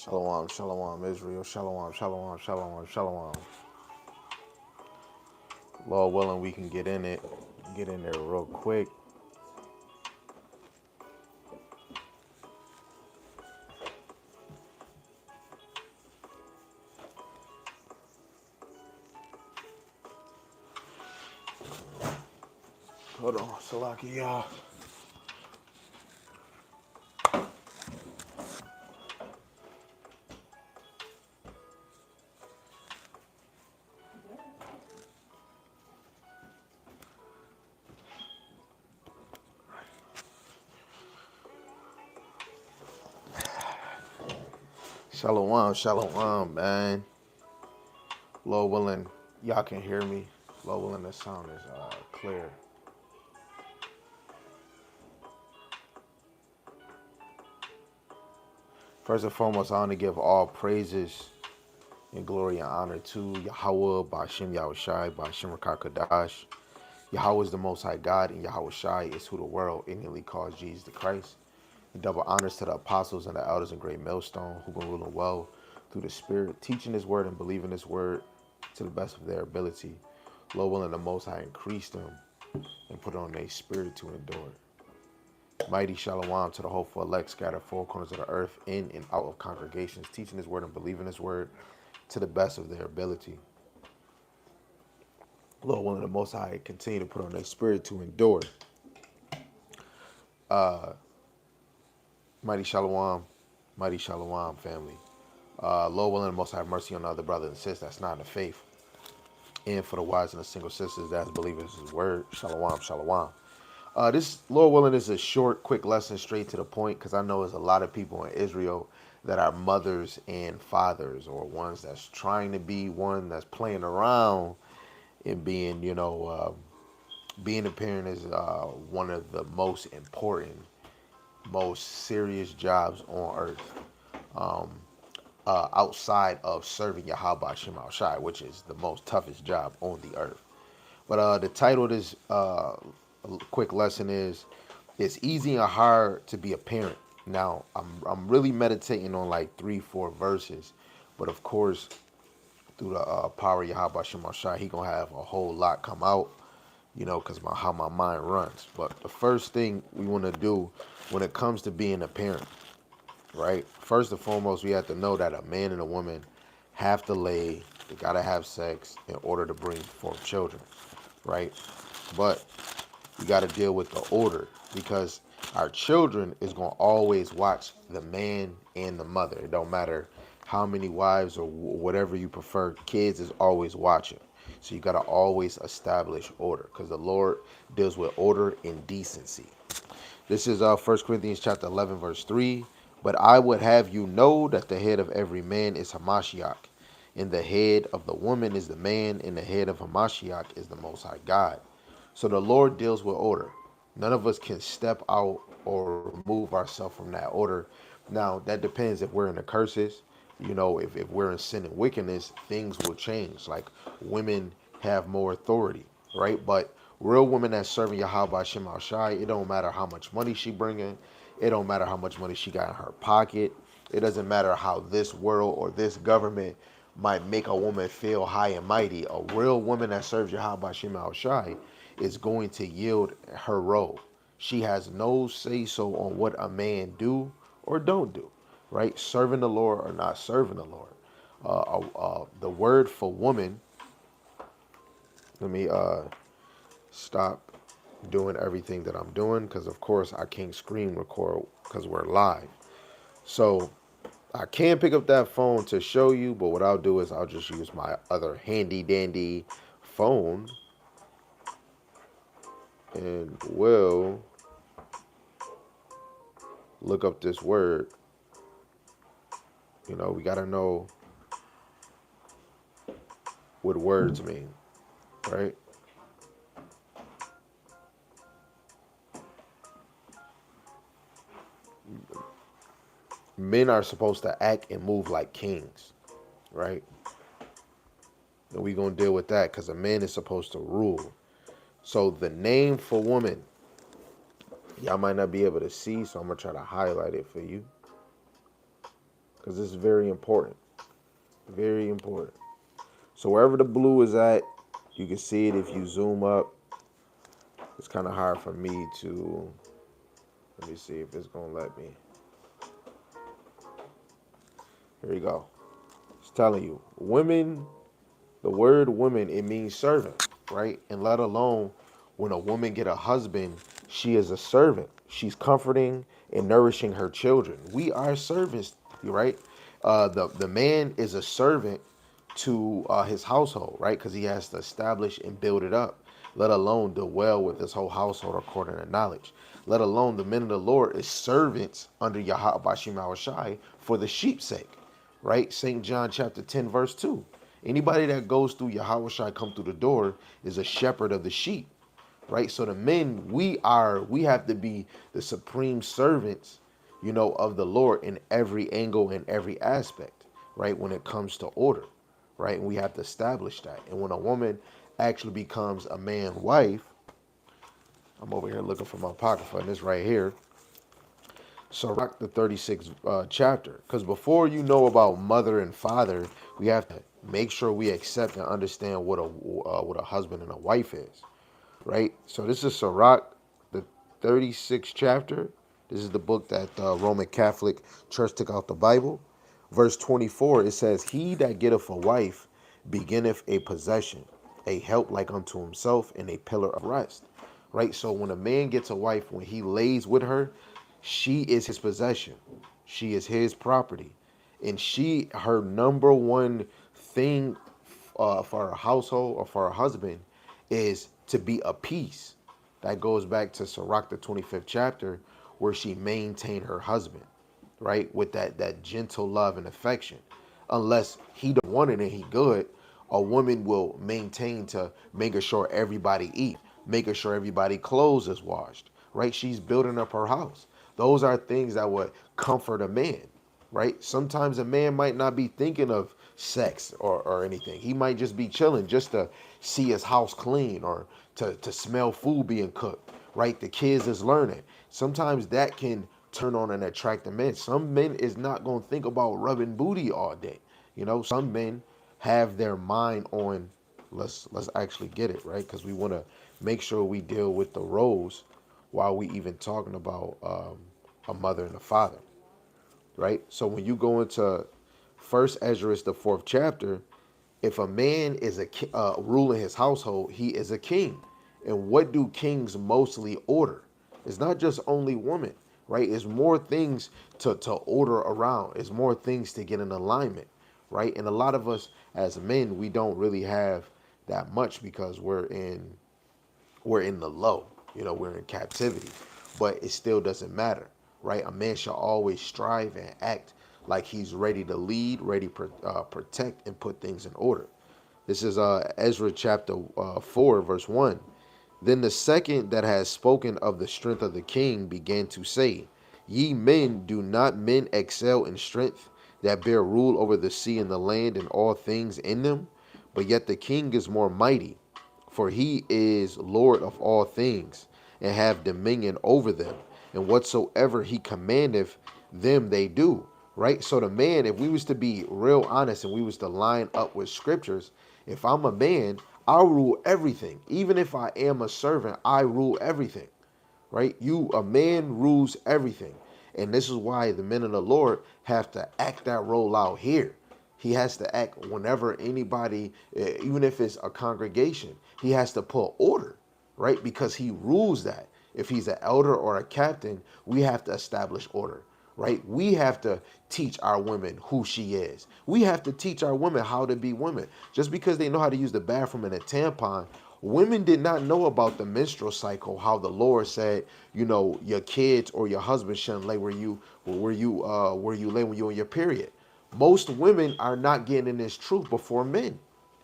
Shalom, shalom, Israel. Shalom, shalom, shalom, shalom. Lord willing, we can get in there real quick. Hold on, Salaki, y'all. Shalom, shalom, man. Lord willing, y'all can hear me. Lord willing, the sound is clear. First and foremost, I want to give all praises and glory and honor to Yahweh, Ba'ashem Yahushai, Ba'ashem Rakakadash. Yahweh is the Most High God, and Yahweh Shai is who the world innately calls Jesus the Christ. And double honors to the apostles and the elders in Great Millstone who've been ruling well through the Spirit, teaching His word and believing His word to the best of their ability. Lord willing, the Most High increase them and put on their spirit to endure. Mighty Shalom to the hopeful elect scattered four corners of the earth, in and out of congregations, teaching His word and believing His word to the best of their ability. Lord willing, the Most High continue to put on their spirit to endure. Mighty Shalom, family. Lord willing, the Most High have mercy on the other brothers and sisters that's not in the faith, and for the wise and the single sisters that's believing His word. Shalom, shalom. This, Lord willing, is a short, quick lesson, straight to the point, because I know there's a lot of people in Israel that are mothers and fathers, or ones that's trying to be, one that's playing around and being, being a parent is one of the most important, most serious jobs on earth, outside of serving Yahweh Shema Shai, which is the most toughest job on the earth. But the title of this quick lesson is "It's Easy and Hard to Be a Parent." Now, I'm really meditating on like 3-4 verses, but of course, through the power of Yahweh Shema Shai, He gonna have a whole lot come out, because how my mind runs. But the first thing we want to do when it comes to being a parent, right? First and foremost, we have to know that a man and a woman have to lay, they gotta have sex in order to bring forth children, right? But we gotta deal with the order, because our children is gonna always watch the man and the mother. It don't matter how many wives or whatever you prefer, kids is always watching. So you gotta always establish order, because the Lord deals with order and decency. This is 1 Corinthians chapter 11, verse 3. But I would have you know that the head of every man is Hamashiach, and the head of the woman is the man, and the head of Hamashiach is the Most High God. So the Lord deals with order. None of us can step out or remove ourselves from that order. Now, that depends if we're in the curses. If we're in sin and wickedness, things will change. Like, women have more authority, right? But real women that's serving Yahweh Shem Al Shai, it don't matter how much money she bringing. It don't matter how much money she got in her pocket. It doesn't matter how this world or this government might make a woman feel high and mighty. A real woman that serves Yahweh Shem Al Shai is going to yield her role. She has no say so on what a man do or don't do, right? Serving the Lord or not serving the Lord. The word for woman, let me stop doing everything that I'm doing, because of course I can't screen record because we're live. So I can pick up that phone to show you, but what I'll do is I'll just use my other handy dandy phone and will look up this word. We got to know what words mean, right? Men are supposed to act and move like kings, right? And we're going to deal with that because a man is supposed to rule. So the name for woman, y'all might not be able to see, so I'm going to try to highlight it for you, because this is very important. Very important. So wherever the blue is at, you can see it if you zoom up. It's kind of hard for me to, let me see if it's going to let me. Here we go. It's telling you, women, the word woman, it means servant, right? And let alone when a woman get a husband, she is a servant. She's comforting and nourishing her children. We are servants, right? The man is a servant to his household, right? Because he has to establish and build it up, let alone do well with his whole household according to knowledge. Let alone the men of the Lord is servants under Yahweh Bashim Awashai for the sheep's sake, right? St. John chapter 10, verse 2. Anybody that goes through Yahweh Shai come through the door is a shepherd of the sheep, right? So the men, we have to be the supreme servants, of the Lord in every angle and every aspect, right? When it comes to order, right? And we have to establish that. And when a woman actually becomes a man's wife, I'm over here looking for my apocrypha, and this right here, Sirach the 36th chapter. Because before you know about mother and father, we have to make sure we accept and understand what a husband and a wife is, right? So this is Sirach the 36th chapter. This is the book that the Roman Catholic Church took out the Bible. Verse 24, it says, "He that getteth a wife beginneth a possession, a help like unto himself, and a pillar of rest." Right? So when a man gets a wife, when he lays with her, she is his possession. She is his property. And her number one thing for her household or for her husband is to be a peace. That goes back to Sirach the 25th chapter, where she maintained her husband, right? With that gentle love and affection. Unless he don't want it and he good, a woman will maintain to making sure everybody eat, making sure everybody clothes is washed, right? She's building up her house. Those are things that would comfort a man, right? Sometimes a man might not be thinking of sex or anything. He might just be chilling just to see his house clean or to smell food being cooked, right? The kids is learning. Sometimes that can turn on and attract a man. Some men is not going to think about rubbing booty all day. Some men have their mind on let's actually get it, right? Because we want to make sure we deal with the roles while we even talking about a mother and a father, right? So when you go into First Ezra, the 4th chapter, if a man is ruling his household, he is a king. And what do kings mostly order? It's not just only women, right? It's more things to order around. It's more things to get in alignment, right? And a lot of us as men, we don't really have that much because we're in the low, we're in captivity, but it still doesn't matter, right? A man shall always strive and act like he's ready to lead, ready to protect and put things in order. This is Ezra chapter 4, verse 1. Then the second that has spoken of the strength of the king began to say, "Ye men, do not men excel in strength that bear rule over the sea and the land and all things in them? But yet the king is more mighty, for he is Lord of all things, and have dominion over them. And whatsoever he commandeth, them they do." Right? So the man, if we was to be real honest and we was to line up with scriptures, if I'm a man, I'll rule everything. Even if I am a servant, I rule everything. Right? A man rules everything. And this is why the men of the Lord have to act that role out here. He has to act whenever anybody, even if it's a congregation, he has to put order, right? Because he rules that. If he's an elder or a captain, we have to establish order, right? We have to teach our women who she is. We have to teach our women how to be women. Just because they know how to use the bathroom and a tampon, women did not know about the menstrual cycle, how the Lord said, your kids or your husband shouldn't lay where you lay when you're on your period. Most women are not getting in this truth before men.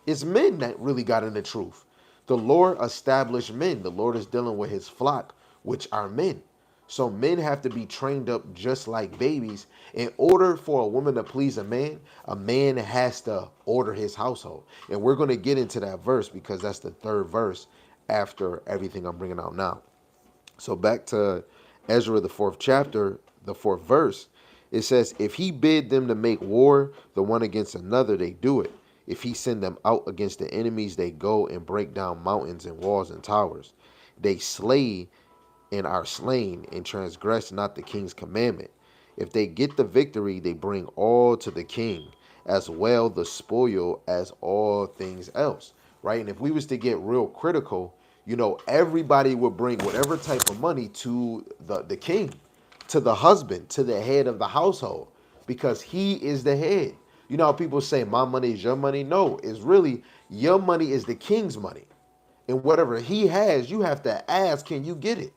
It's men that really got in the truth. The Lord established men. The Lord is dealing with his flock, which are men. So men have to be trained up just like babies. In order for a woman to please a man has to order his household. And we're going to get into that verse because that's the third verse after everything I'm bringing out now. So back to Ezra, the 4th chapter, the 4th verse. It says, if he bid them to make war, the one against another, they do it. If he send them out against the enemies, they go and break down mountains and walls and towers. They slay and are slain and transgress not the king's commandment. If they get the victory, they bring all to the king, as well the spoil as all things else. Right? And if we was to get real critical, everybody would bring whatever type of money to the king, to the husband, to the head of the household, because he is the head. You know how people say my money is your money? No, it's really your money is the king's money. And whatever he has, you have to ask, can you get it?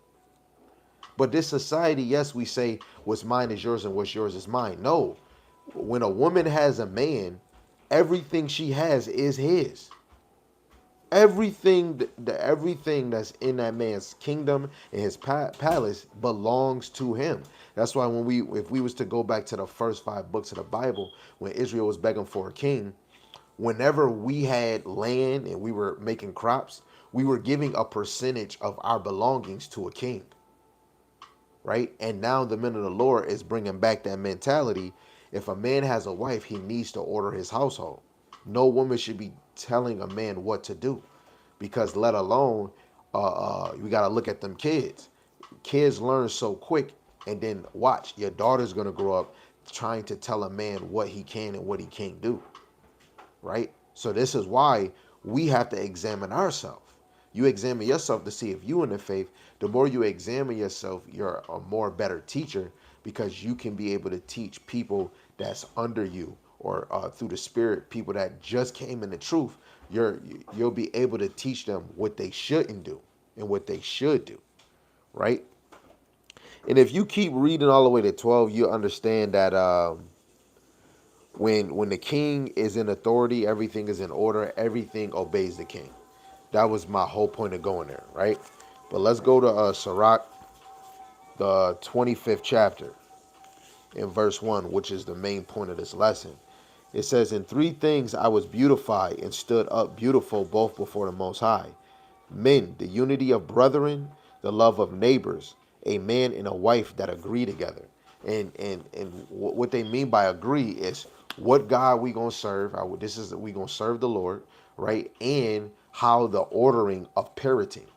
But this society, yes, we say what's mine is yours and what's yours is mine. No. When a woman has a man, everything she has is his. Everything that's in that man's kingdom and his palace belongs to him. That's why if we was to go back to the first 5 books of the Bible, when Israel was begging for a king, whenever we had land and we were making crops, we were giving a percentage of our belongings to a king, right? And now the men of the Lord is bringing back that mentality. If a man has a wife, he needs to order his household. No woman should be telling a man what to do, because let alone we got to look at them kids. Kids learn so quick, and then watch, your daughter's going to grow up trying to tell a man what he can and what he can't do, right? So this is why we have to examine ourselves. You examine yourself to see if you in the faith. The more you examine yourself, you're a more better teacher, because you can be able to teach people that's under you, or through the Spirit, people that just came in the truth. You'll be able to teach them what they shouldn't do and what they should do, right? And if you keep reading all the way to 12, you understand that when the king is in authority, everything is in order, everything obeys the king. That was my whole point of going there, right? But let's go to Sirach, the 25th chapter, in verse 1, which is the main point of this lesson. It says, in 3 things I was beautified and stood up beautiful both before the Most High. Men, the unity of brethren, the love of neighbors, a man and a wife that agree together. And what they mean by agree is what God we gonna serve. We gonna serve the Lord, right? And how the ordering of parenting.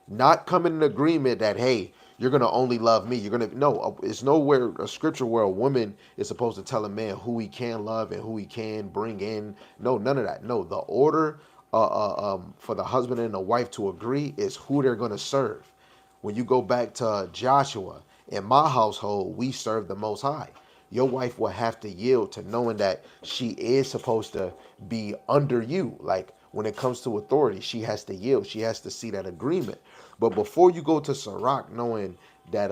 Not coming in agreement that, hey, you're going to only love me. No, it's nowhere a scripture where a woman is supposed to tell a man who he can love and who he can bring in. No, none of that. No, the order for the husband and the wife to agree is who they're going to serve. When you go back to Joshua, in my household, we serve the Most High. Your wife will have to yield to knowing that she is supposed to be under you. Like, when it comes to authority, she has to yield. She has to see that agreement. But before you go to Sirach, knowing that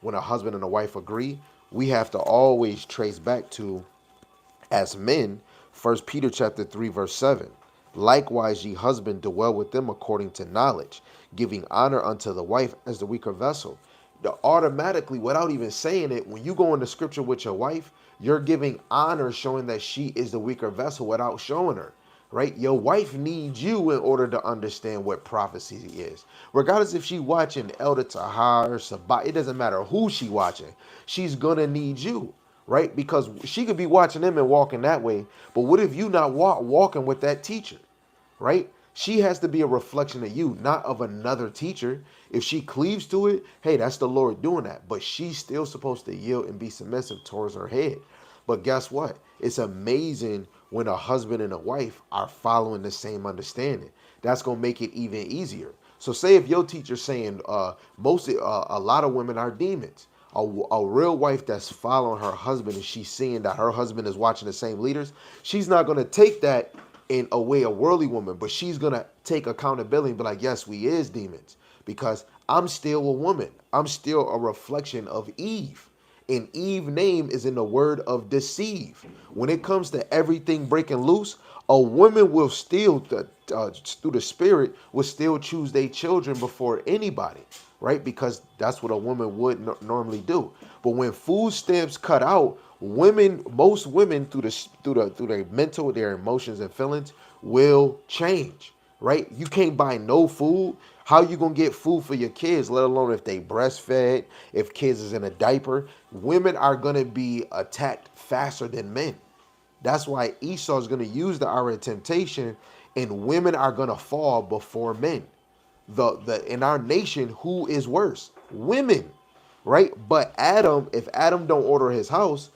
when a husband and a wife agree, we have to always trace back to, as men, 1 Peter chapter 3, verse 7. Likewise, ye husband, dwell with them according to knowledge, giving honor unto the wife as the weaker vessel. Automatically, without even saying it, when you go into scripture with your wife, you're giving honor, showing that she is the weaker vessel without showing her. Right? Your wife needs you in order to understand what prophecy is. Regardless if she watching Elder Tahar, Sabah, it doesn't matter who she watching. She's going to need you, right? Because she could be watching them and walking that way. But what if you not walking with that teacher, right? She has to be a reflection of you, not of another teacher. If she cleaves to it, hey, that's the Lord doing that. But she's still supposed to yield and be submissive towards her head. But guess what? It's amazing when a husband and a wife are following the same understanding. That's going to make it even easier. So say if your teacher's saying a lot of women are demons, a real wife that's following her husband and she's seeing that her husband is watching the same leaders, she's not going to take that in a way a worldly woman, but she's going to take accountability and be like, yes, we is demons, because I'm still a woman. I'm still a reflection of Eve. And Eve's name is in the word of deceive. When it comes to everything breaking loose, a woman will still, through the Spirit, will still choose their children before anybody, right? Because that's what a woman would normally do. But when food stamps cut out, most women through their mental, their emotions and feelings will change. right? You can't buy no food. How you gonna get food for your kids, let alone if they breastfed, if kids is in a diaper? Women are gonna be attacked faster than men. That's why Esau is gonna use the hour of temptation, and women are gonna fall before men. The in our nation, who is worse? Women, right? But Adam, if Adam don't order his house,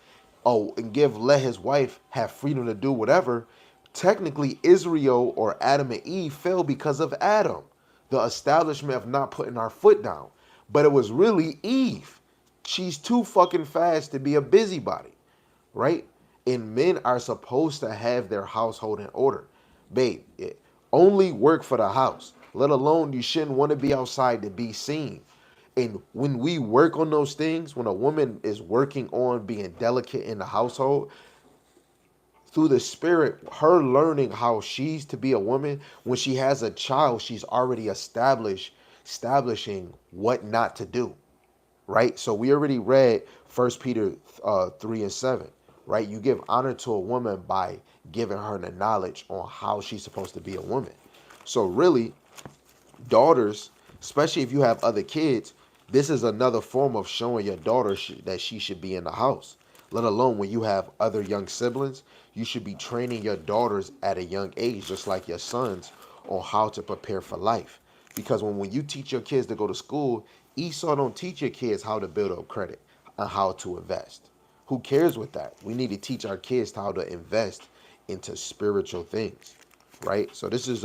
and let his wife have freedom to do whatever, technically Israel or Adam and Eve fell because of Adam, the establishment of not putting our foot down. But it was really Eve. She's too fucking fast to be a busybody, right? And men are supposed to have their household in order. Babe, only work for the house, let alone you shouldn't want to be outside to be seen. And when we work on those things, when a woman is working on being delicate in the household, through the spirit, her learning how she's to be a woman, when she has a child, she's already establishing what not to do, right? So we already read First Peter 3:7, right? You give honor to a woman by giving her the knowledge on how she's supposed to be a woman. So really, daughters, especially if you have other kids, this is another form of showing your daughter that she should be in the house. Let alone when you have other young siblings, you should be training your daughters at a young age, just like your sons, on how to prepare for life. Because when you teach your kids to go to school, Esau don't teach your kids how to build up credit and how to invest. Who cares with that? We need to teach our kids how to invest into spiritual things, right? So this is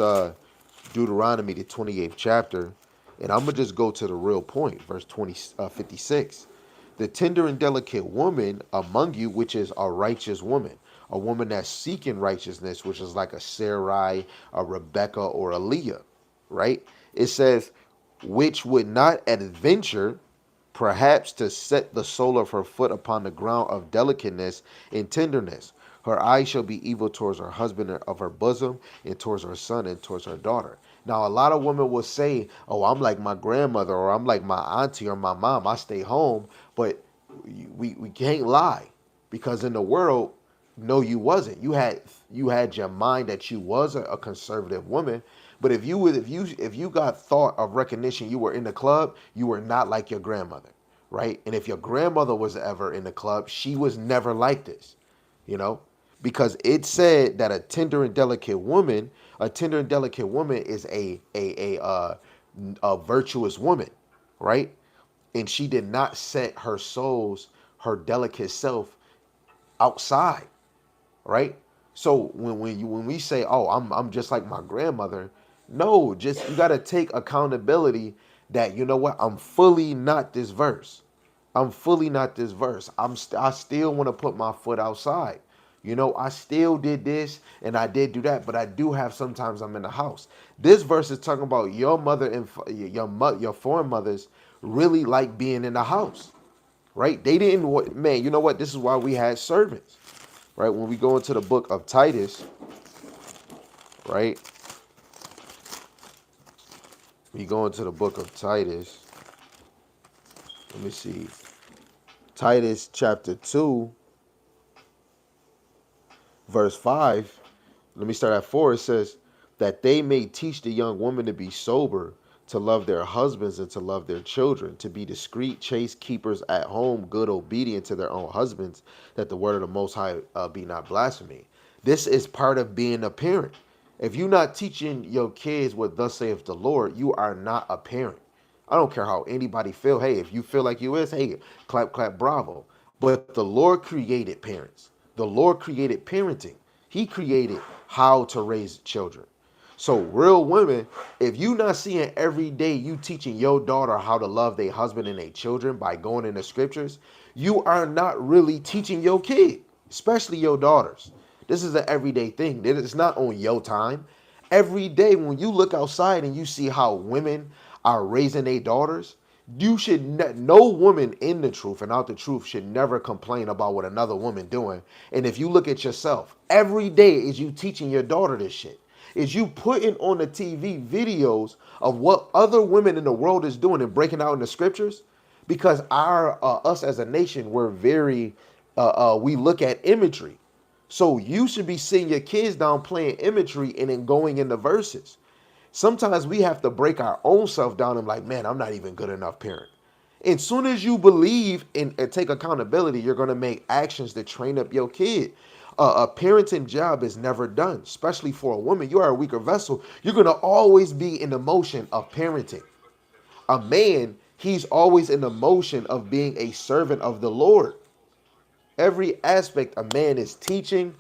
Deuteronomy, the 28th chapter, and I'm gonna just go to the real point, verse 56. The tender and delicate woman among you, which is a righteous woman, a woman that's seeking righteousness, which is like a Sarai, a Rebecca, or a Leah, right? It says, which would not adventure perhaps to set the sole of her foot upon the ground of delicateness and tenderness. Her eyes shall be evil towards her husband of her bosom, and towards her son, and towards her daughter. Now, a lot of women will say, oh, I'm like my grandmother, or I'm like my auntie or my mom. I stay home. But we can't lie, because in the world, no, you wasn't. You had your mind that you was a conservative woman. But if you got thought of recognition, you were in the club, you were not like your grandmother, right? And if your grandmother was ever in the club, she was never like this, you know, because it said that a tender and delicate woman is a virtuous woman, right? And she did not set her delicate self outside, right? So when we say, oh, I'm just like my grandmother, no, just you got to take accountability that, you know what, I'm fully not this verse. I'm fully not this verse. I still want to put my foot outside. You know, I still did this and I did do that, but I do have sometimes I'm in the house. This verse is talking about your mother and your foreign mothers really like being in the house, right? They didn't man, you know what? This is why we had servants, right? When we go into the book of Titus, right? We go into the book of Titus. Let me see. Titus chapter 2, verse 5. Let me start at 4. It says, that they may teach the young women to be sober, to love their husbands, and to love their children, to be discreet, chaste, keepers at home, good, obedient to their own husbands, that the word of the Most High be not blasphemed. This is part of being a parent. If you're not teaching your kids what thus saith the Lord, you are not a parent. I don't care how anybody feel. Hey, if you feel like you is, hey, clap, clap, bravo. But the Lord created parents. The Lord created parenting. He created how to raise children. So real women, if you not seeing every day you teaching your daughter how to love their husband and their children by going in the scriptures, you are not really teaching your kid, especially your daughters. This is an everyday thing. It's not on your time. Every day when you look outside and you see how women are raising their daughters, you should no woman in the truth and out the truth should never complain about what another woman doing. And if you look at yourself, every day is you teaching your daughter this shit. Is you putting on the TV videos of what other women in the world is doing and breaking out in the scriptures, because us as a nation, we're very we look at imagery. So you should be seeing your kids down playing imagery and then going in the verses. Sometimes we have to break our own self down and like, man, I'm not even good enough parent. And soon as you believe and take accountability, you're going to make actions to train up your kid. A parenting job is never done, especially for a woman. You are a weaker vessel. You're going to always be in the motion of parenting. A man, he's always in the motion of being a servant of the Lord. Every aspect a man is teaching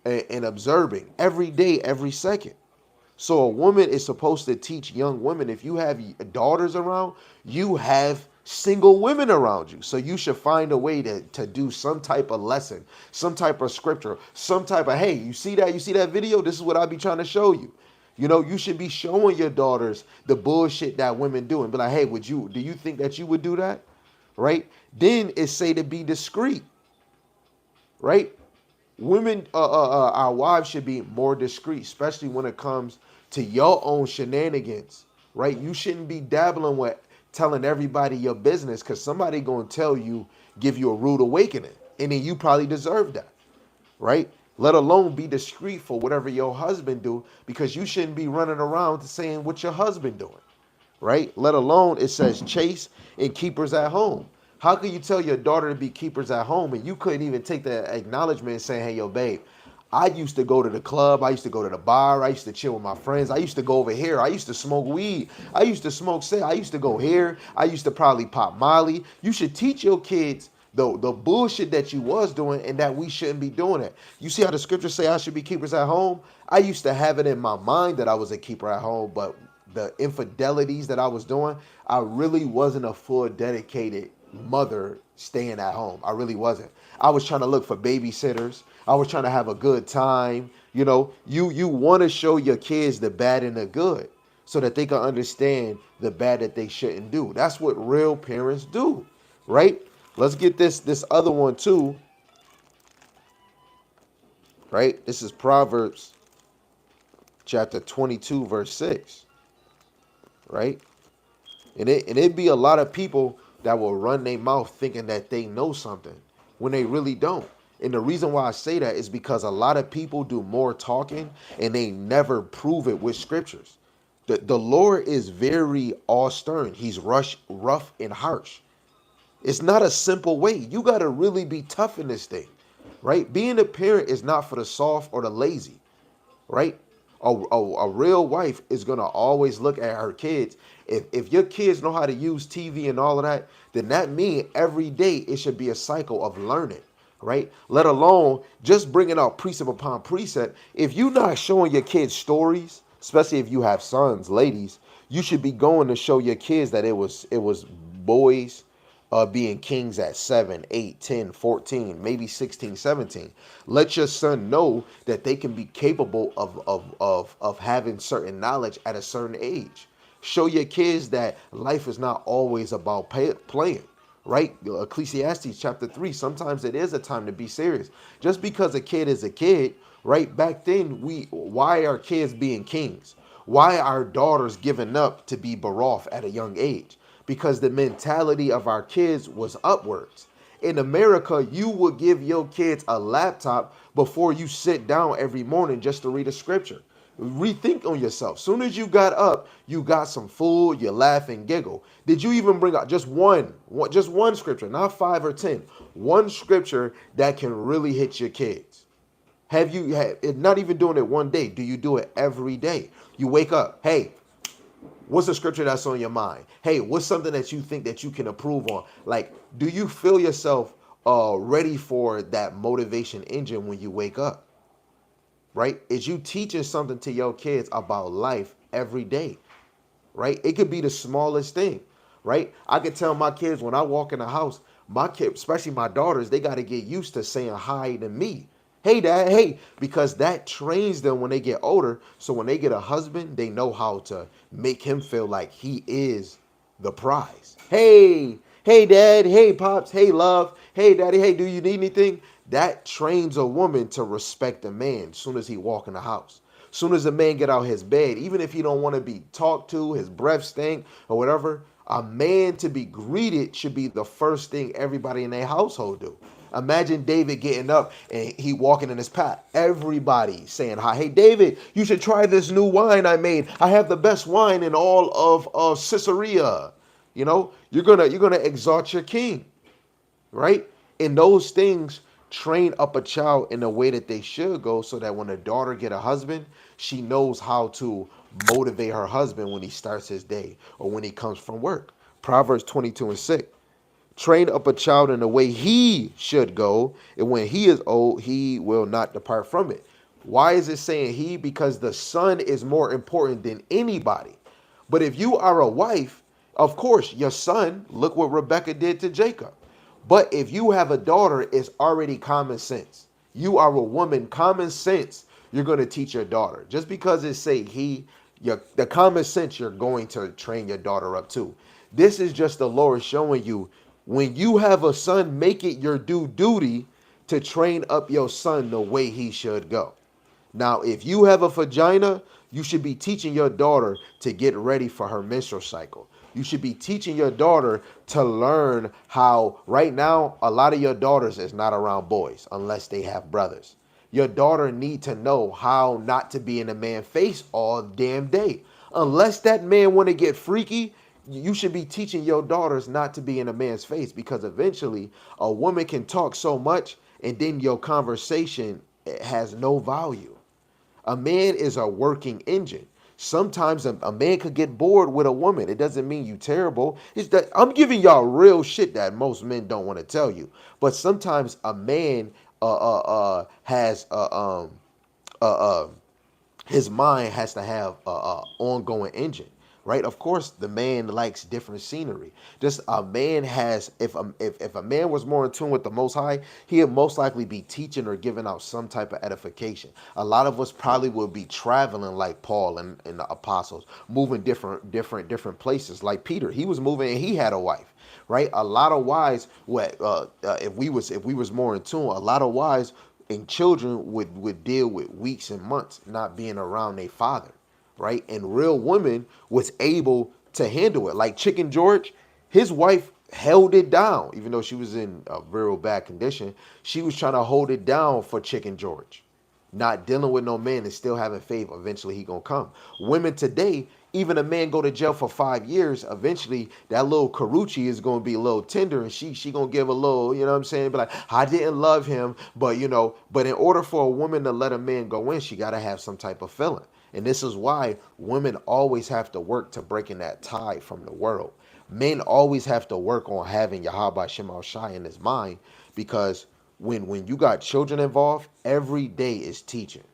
and observing every day, every second. So a woman is supposed to teach young women. If you have daughters around, you have single women around you. So you should find a way to do some type of lesson, some type of scripture, some type of, hey, you see that? You see that video? This is what I be trying to show you. You know, you should be showing your daughters the bullshit that women do and be like, hey, do you think that you would do that? Right? Then it say to be discreet, right? Women, our wives should be more discreet, especially when it comes to your own shenanigans, right? You shouldn't be dabbling with telling everybody your business because somebody gonna tell you, give you a rude awakening, and then you probably deserve that, right? Let alone be discreet for whatever your husband do, because you shouldn't be running around saying what your husband doing, right? Let alone it says chase and keepers at home. How can you tell your daughter to be keepers at home and you couldn't even take the acknowledgement and say, hey, yo, babe, I used to go to the club. I used to go to the bar. I used to chill with my friends. I used to go over here. I used to smoke weed. I used to smoke cigs. I used to go here. I used to probably pop Molly. You should teach your kids the bullshit that you was doing and that we shouldn't be doing it. You see how the scriptures say I should be keepers at home? I used to have it in my mind that I was a keeper at home, but the infidelities that I was doing, I really wasn't a full dedicated mother staying at home. I really wasn't. I was trying to look for babysitters. I was trying to have a good time. You know, you want to show your kids the bad and the good so that they can understand the bad that they shouldn't do. That's what real parents do, right? Let's get this other one too, right? This is Proverbs chapter 22 verse 6, right? And it be a lot of people that will run their mouth thinking that they know something when they really don't. And the reason why I say that is because a lot of people do more talking and they never prove it with scriptures. The Lord is very austere. He's rough and harsh. It's not a simple way. You got to really be tough in this thing, right? Being a parent is not for the soft or the lazy, right? A real wife is going to always look at her kids. If your kids know how to use TV and all of that, then that means every day it should be a cycle of learning, right? Let alone just bringing out precept upon precept. If you're not showing your kids stories, especially if you have sons, ladies, you should be going to show your kids that it was boys being kings at 7, 8, 10, 14, maybe 16, 17. Let your son know that they can be capable of having certain knowledge at a certain age. Show your kids that life is not always about playing, right? Ecclesiastes chapter 3, sometimes it is a time to be serious. Just because a kid is a kid, right? Back then, why are kids being kings? Why are daughters giving up to be Baroth at a young age? Because the mentality of our kids was upwards. In America, you would give your kids a laptop before you sit down every morning just to read a scripture. Rethink on yourself. Soon as you got up, you got some food, you laugh and giggle. Did you even bring out just one scripture, not 5 or 10, one scripture that can really hit your kids? Not even doing it one day? Do you do it every day? You wake up, hey, what's the scripture that's on your mind? Hey, what's something that you think that you can improve on? Like, do you feel yourself ready for that motivation engine when you wake up? Right? Is you teaching something to your kids about life every day? Right? It could be the smallest thing, right? I could tell my kids when I walk in the house, my kids, especially my daughters, they got to get used to saying hi to me. Hey, dad, hey, because that trains them when they get older. So when they get a husband, they know how to make him feel like he is the prize. Hey, dad, hey, pops, hey, love, hey, daddy, hey, do you need anything? That trains a woman to respect a man as soon as he walk in the house. Soon as a man get out his bed, even if he don't want to be talked to, his breath stink or whatever, a man to be greeted should be the first thing everybody in their household do. Imagine David getting up and he walking in his path. Everybody saying hi. Hey David, you should try this new wine I made. I have the best wine in all of Caesarea. You're gonna exalt your king, right? And those things train up a child in the way that they should go, so that when a daughter get a husband, she knows how to motivate her husband when he starts his day or when he comes from work. Proverbs 22:6. Train up a child in the way he should go, and when he is old, he will not depart from it. Why is it saying he? Because the son is more important than anybody. But if you are a wife, of course, your son, look what Rebecca did to Jacob. But if you have a daughter, it's already common sense. You are a woman, common sense. You're going to teach your daughter. Just because it say he, the common sense you're going to train your daughter up to. This is just the Lord showing you, when you have a son, make it your due duty to train up your son the way he should go. Now, if you have a vagina, you should be teaching your daughter to get ready for her menstrual cycle. You should be teaching your daughter to learn how, right now, a lot of your daughters is not around boys unless they have brothers. Your daughter need to know how not to be in a man's face all damn day. Unless that man want to get freaky, you should be teaching your daughters not to be in a man's face, because eventually a woman can talk so much and then your conversation has no value. A man is a working engine. Sometimes a man could get bored with a woman. It doesn't mean you terrible. It's that I'm giving y'all real shit that most men don't want to tell you. But sometimes a man has his mind has to have a ongoing engine, right? Of course, the man likes different scenery. Just a man has, if a man was more in tune with the Most High, he'd most likely be teaching or giving out some type of edification. A lot of us probably would be traveling like Paul and the apostles, moving different places. Like Peter, he was moving and he had a wife, right? A lot of wives, if we was more in tune, a lot of wives and children would deal with weeks and months not being around their father, right? And real women was able to handle it. Like Chicken George, his wife held it down, even though she was in a real bad condition. She was trying to hold it down for Chicken George, not dealing with no man and still having faith eventually he gonna come. Women today, even a man go to jail for 5 years, eventually that little Carucci is gonna be a little tender, and she gonna give a little, you know what I'm saying, be like, I didn't love him, but in order for a woman to let a man go in, she gotta have some type of feeling. And this is why women always have to work to breaking that tie from the world. Men always have to work on having Yahweh Shema Shai in his mind, because when you got children involved, every day is teaching.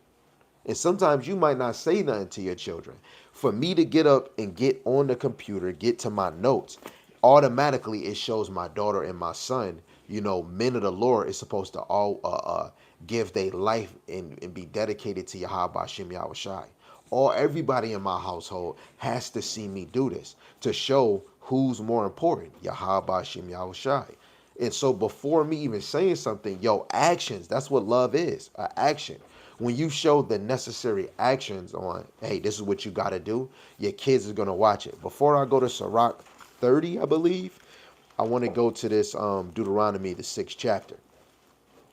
And sometimes you might not say nothing to your children. For me to get up and get on the computer, get to my notes, automatically it shows my daughter and my son, men of the Lord is supposed to all give their life and be dedicated to Yahweh Shem Yahweh Shai. Everybody in my household has to see me do this to show who's more important, Yahweh Shem Yahweh Shai. And so before me even saying something, actions, that's what love is, an action. When you show the necessary actions on, hey, this is what you got to do, your kids are going to watch it. Before I go to Sirach 30, I believe, I want to go to this Deuteronomy, the 6th chapter,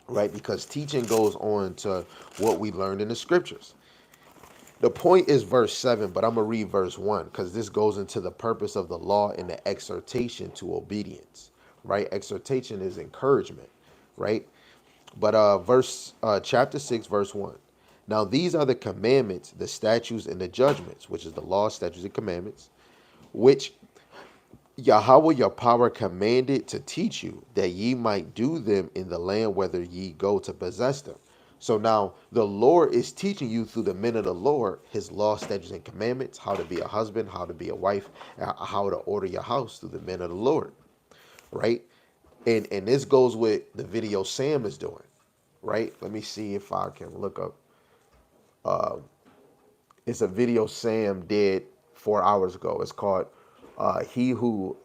right? Because teaching goes on to what we learned in the scriptures. The point is verse 7, but I'm going to read verse 1 because this goes into the purpose of the law and the exhortation to obedience, right? Exhortation is encouragement, right? But chapter 6, verse 1. Now these are the commandments, the statutes, and the judgments, which is the law, statutes, and commandments, which Yahweh your power commanded to teach you, that ye might do them in the land whither ye go to possess them. So now the Lord is teaching you through the men of the Lord his law, statutes, and commandments, how to be a husband, how to be a wife, and how to order your house through the men of the Lord, right? And this goes with the video Sam is doing, right? Let me see if I can look up. It's a video Sam did 4 hours ago. It's called "He Who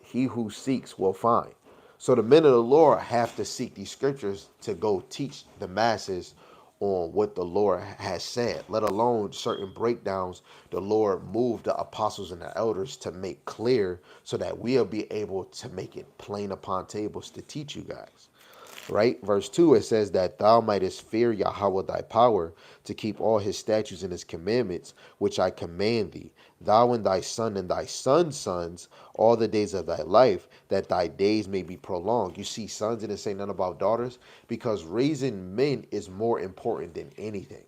Seeks Will Find." So the men of the Lord have to seek these scriptures to go teach the masses on what the Lord has said, let alone certain breakdowns the Lord moved the apostles and the elders to make clear, so that we'll be able to make it plain upon tables to teach you guys. right? Verse 2, it says that thou mightest fear Yahweh thy power to keep all his statutes and his commandments, which I command thee, thou and thy son and thy son's sons, all the days of thy life, that thy days may be prolonged. You see, sons didn't say nothing about daughters because raising men is more important than anything,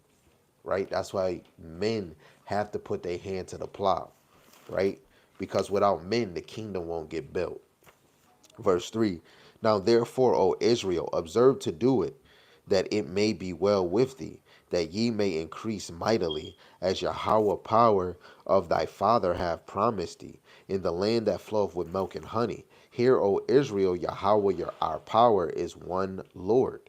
right? That's why men have to put their hand to the plow, right? Because without men, the kingdom won't get built. Verse 3, now therefore, O Israel, observe to do it, that it may be well with thee, that ye may increase mightily, as Yahweh power of thy father have promised thee, in the land that floweth with milk and honey. Hear, O Israel, Yahweh our power is one Lord.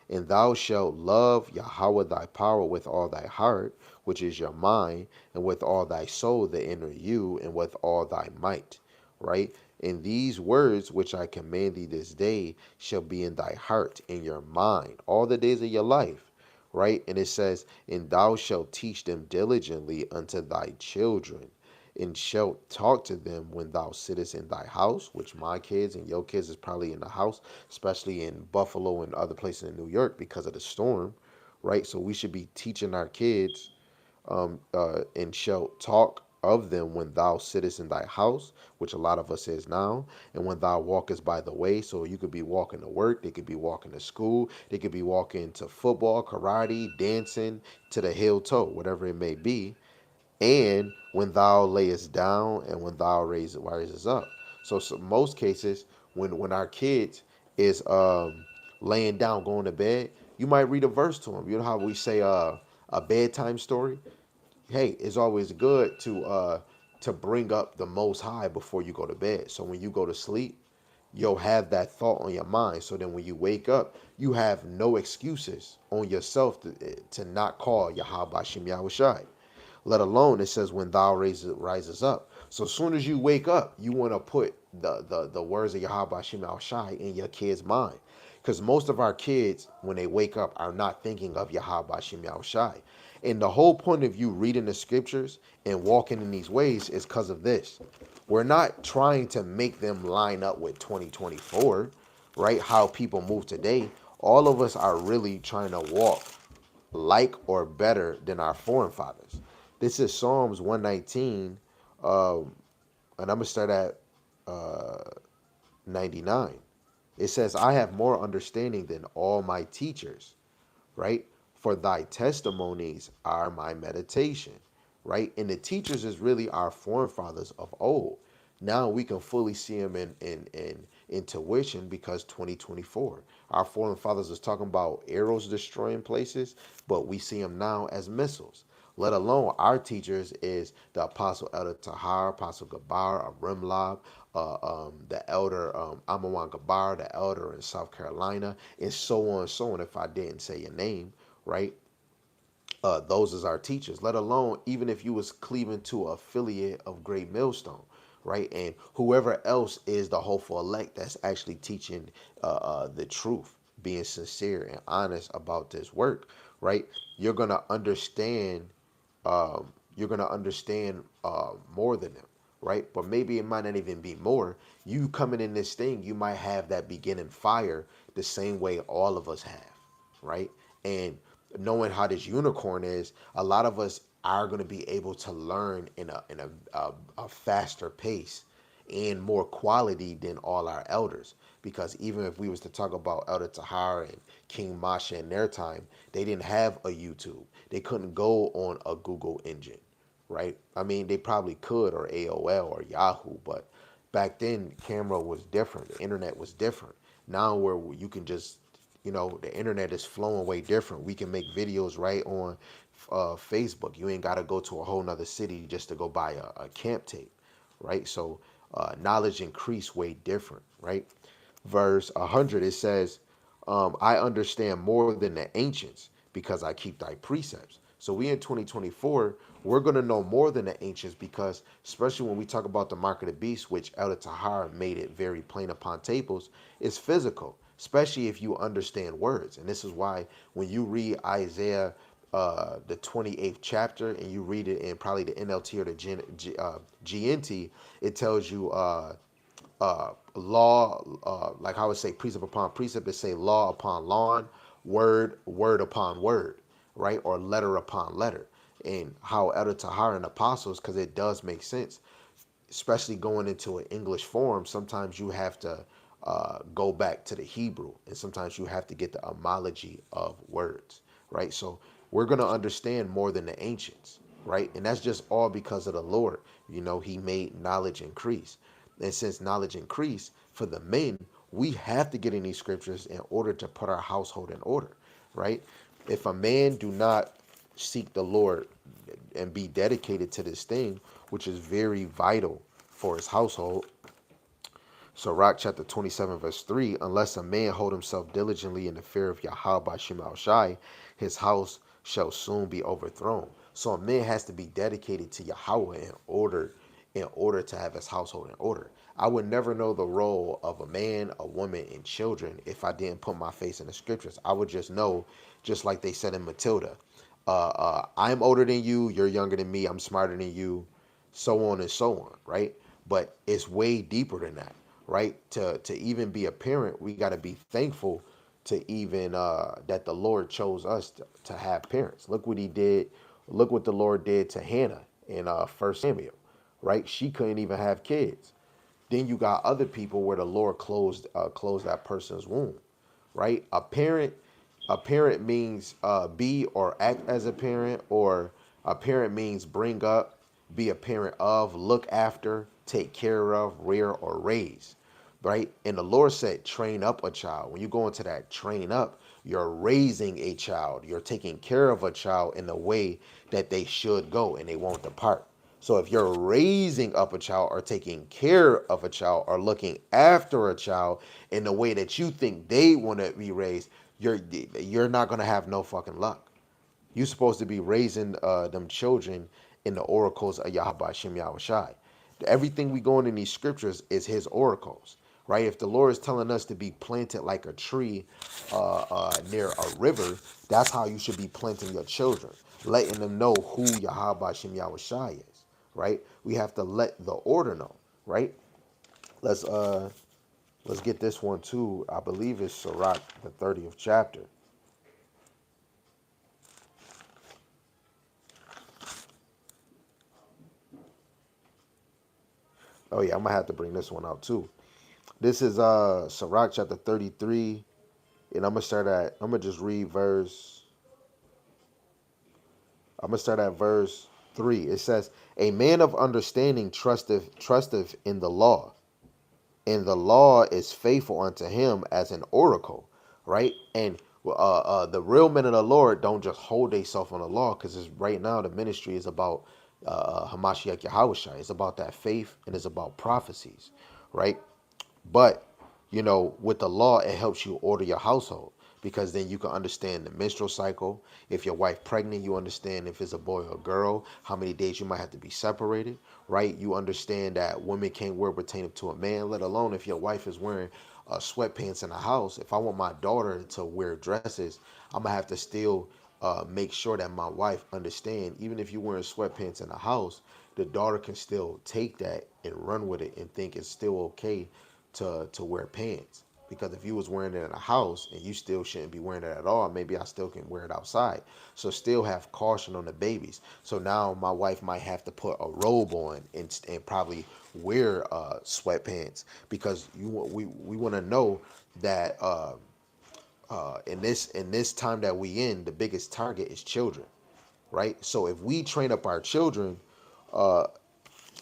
And thou shalt love Yahweh thy power with all thy heart, which is your mind, and with all thy soul, the inner you, and with all thy might. Right? And these words which I command thee this day shall be in thy heart, in your mind, all the days of your life. Right? And it says, and thou shalt teach them diligently unto thy children, and shalt talk to them when thou sittest in thy house, which my kids and your kids is probably in the house, especially in Buffalo and other places in New York because of the storm, right? So we should be teaching our kids and shalt talk of them when thou sittest in thy house, which a lot of us is now, and when thou walkest by the way. So you could be walking to work, they could be walking to school, they could be walking to football, karate, dancing, to the hill toe, whatever it may be, and when thou layest down and when thou rises up. So most cases when our kids is laying down going to bed, you might read a verse to them. You know how we say a bedtime story? Hey, it's always good to bring up the most high before you go to bed. So when you go to sleep, you'll have that thought on your mind. So then when you wake up, you have no excuses on yourself to not call Yahweh Shem Yahushai. Let alone it says when thou rises up. So as soon as you wake up, you want to put the words of Yahweh Shem Yahushai in your kid's mind. Because most of our kids, when they wake up, are not thinking of Yahweh Shem Yahushai. And the whole point of you reading the scriptures and walking in these ways is because of this. We're not trying to make them line up with 2024, right? How people move today. All of us are really trying to walk like or better than our foreign fathers. This is Psalms 119, and I'm going to start at uh, 99. It says, I have more understanding than all my teachers, right? For thy testimonies are my meditation, right? And the teachers is really our forefathers of old. Now we can fully see them in intuition because 2024. Our forefathers was talking about arrows destroying places, but we see them now as missiles. Let alone our teachers is the Apostle Elder Tahar, Apostle Gabar, Rimlob, the Elder Amawan Gabar, the Elder in South Carolina, and so on and so on. If I didn't say your name, right? Those as our teachers. Let alone even if you was cleaving to an affiliate of Great Millstone, right? And whoever else is the hopeful elect that's actually teaching the truth, being sincere and honest about this work, right? You're gonna understand you're gonna understand more than them, right? But maybe it might not even be more. You coming in this thing, you might have that beginning fire the same way all of us have, right? And knowing how this unicorn is, a lot of us are going to be able to learn in a faster pace and more quality than all our elders. Because even if we was to talk about Elder Tahar and King Masha in their time, they didn't have a YouTube. They couldn't go on a Google engine, right? I mean, they probably could, or AOL or Yahoo, but back then camera was different. The internet was different. Now where you can just, the internet is flowing way different. We can make videos right on Facebook. You ain't got to go to a whole nother city just to go buy a camp tape, right? So knowledge increase way different, right? Verse 100, it says, I understand more than the ancients because I keep thy precepts. So we in 2024, we're going to know more than the ancients because, especially when we talk about the mark of the beast, which Elder Tahar made it very plain upon tables, is physical, especially if you understand words. And this is why when you read Isaiah, the 28th chapter, and you read it in probably the NLT or the GNT, it tells you law, like I would say precept upon precept, they say law upon law, word upon word, right? Or letter upon letter. And how Elder Tahar and apostles, because it does make sense, especially going into an English form, sometimes you have to go back to the Hebrew, and sometimes you have to get the etymology of words, right? So we're going to understand more than the ancients, right? And that's just all because of the Lord. He made knowledge increase. And since knowledge increase for the men, we have to get in these scriptures in order to put our household in order, right? If a man do not seek the Lord and be dedicated to this thing, which is very vital for his household. Sirach chapter 27, verse 3, unless a man hold himself diligently in the fear of Yahweh by Shemal Shai, his house shall soon be overthrown. So a man has to be dedicated to Yahweh in order to have his household in order. I would never know the role of a man, a woman, and children if I didn't put my face in the scriptures. I would just know, just like they said in Matilda, I'm older than you, you're younger than me, I'm smarter than you, so on and so on, right? But it's way deeper than that, right? To even be a parent, we got to be thankful to even that the Lord chose us to have parents. Look what he did. Look what the Lord did to Hannah in First Samuel, right? She couldn't even have kids. Then you got other people where the Lord closed that person's womb, right? A parent means be or act as a parent, or a parent means bring up, be a parent of, look after, take care of, rear, or raise, right? And the Lord said, train up a child. When you go into that train up, you're raising a child. You're taking care of a child in the way that they should go and they won't depart. So if you're raising up a child or taking care of a child or looking after a child in the way that you think they want to be raised, you're not gonna have no fucking luck. You're supposed to be raising them children in the oracles of Yahweh Shem Yahweh Shai. Everything we go in these scriptures is his oracles, right? If the Lord is telling us to be planted like a tree near a river, that's how you should be planting your children, letting them know who Yahweh Shem Yahweh Shai is, right? We have to let the order know, right? Let's uh let's get this one too. I believe it's Sirach, the 30th chapter. Oh yeah, I'm gonna have to bring this one out too. This is Sirach chapter 33, and I'm gonna just read verse I'm gonna start at verse 3. It says, a man of understanding trusteth in the law, and the law is faithful unto him as an oracle, right? And the real men of the Lord don't just hold themselves on the law, because right now the ministry is about Hamashiach Yahushua. It's about that faith and it's about prophecies, right? But with the law, it helps you order your household, because then you can understand the menstrual cycle. If your wife pregnant, you understand if it's a boy or a girl, how many days you might have to be separated, right? You understand that women can't wear pertaining to a man, let alone if your wife is wearing sweatpants in the house. If I want my daughter to wear dresses, I'm gonna have to still make sure that my wife understand, even if you're wearing sweatpants in the house, the daughter can still take that and run with it and think it's still okay to wear pants. Because if you was wearing it in a house and you still shouldn't be wearing it at all, maybe I still can wear it outside. So still have caution on the babies. So now my wife might have to put a robe on and probably wear sweatpants, because we want to know that in this time that we in, the biggest target is children, right? So if we train up our children,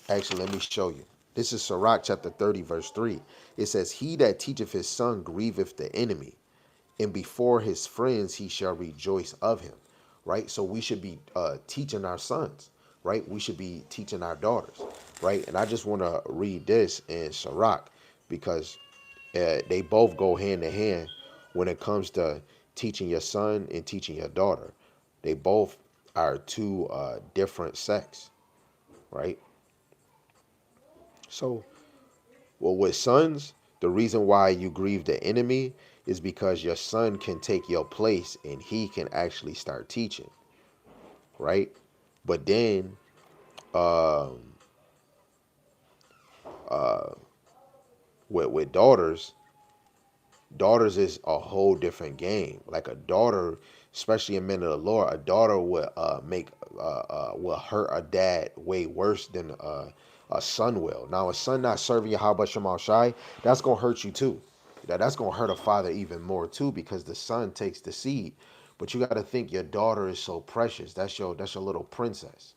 actually, let me show you. This is Sirach chapter 30, verse 3. It says, he that teacheth his son grieveth the enemy, and before his friends he shall rejoice of him. Right? So we should be teaching our sons, right? We should be teaching our daughters, right? And I just want to read this in Sirach, because they both go hand in hand when it comes to teaching your son and teaching your daughter. They both are two different sects, right? So, well, with sons, the reason why you grieve the enemy is because your son can take your place and he can actually start teaching, right? But then, um, With daughters is a whole different game. Like a daughter, especially in men of the Lord, a daughter will will hurt a dad way worse than a son will. Now, a son not serving Yahweh Shema Shai, that's gonna hurt you too. That's gonna hurt a father even more too, because the son takes the seed. But you got to think your daughter is so precious. That's your little princess.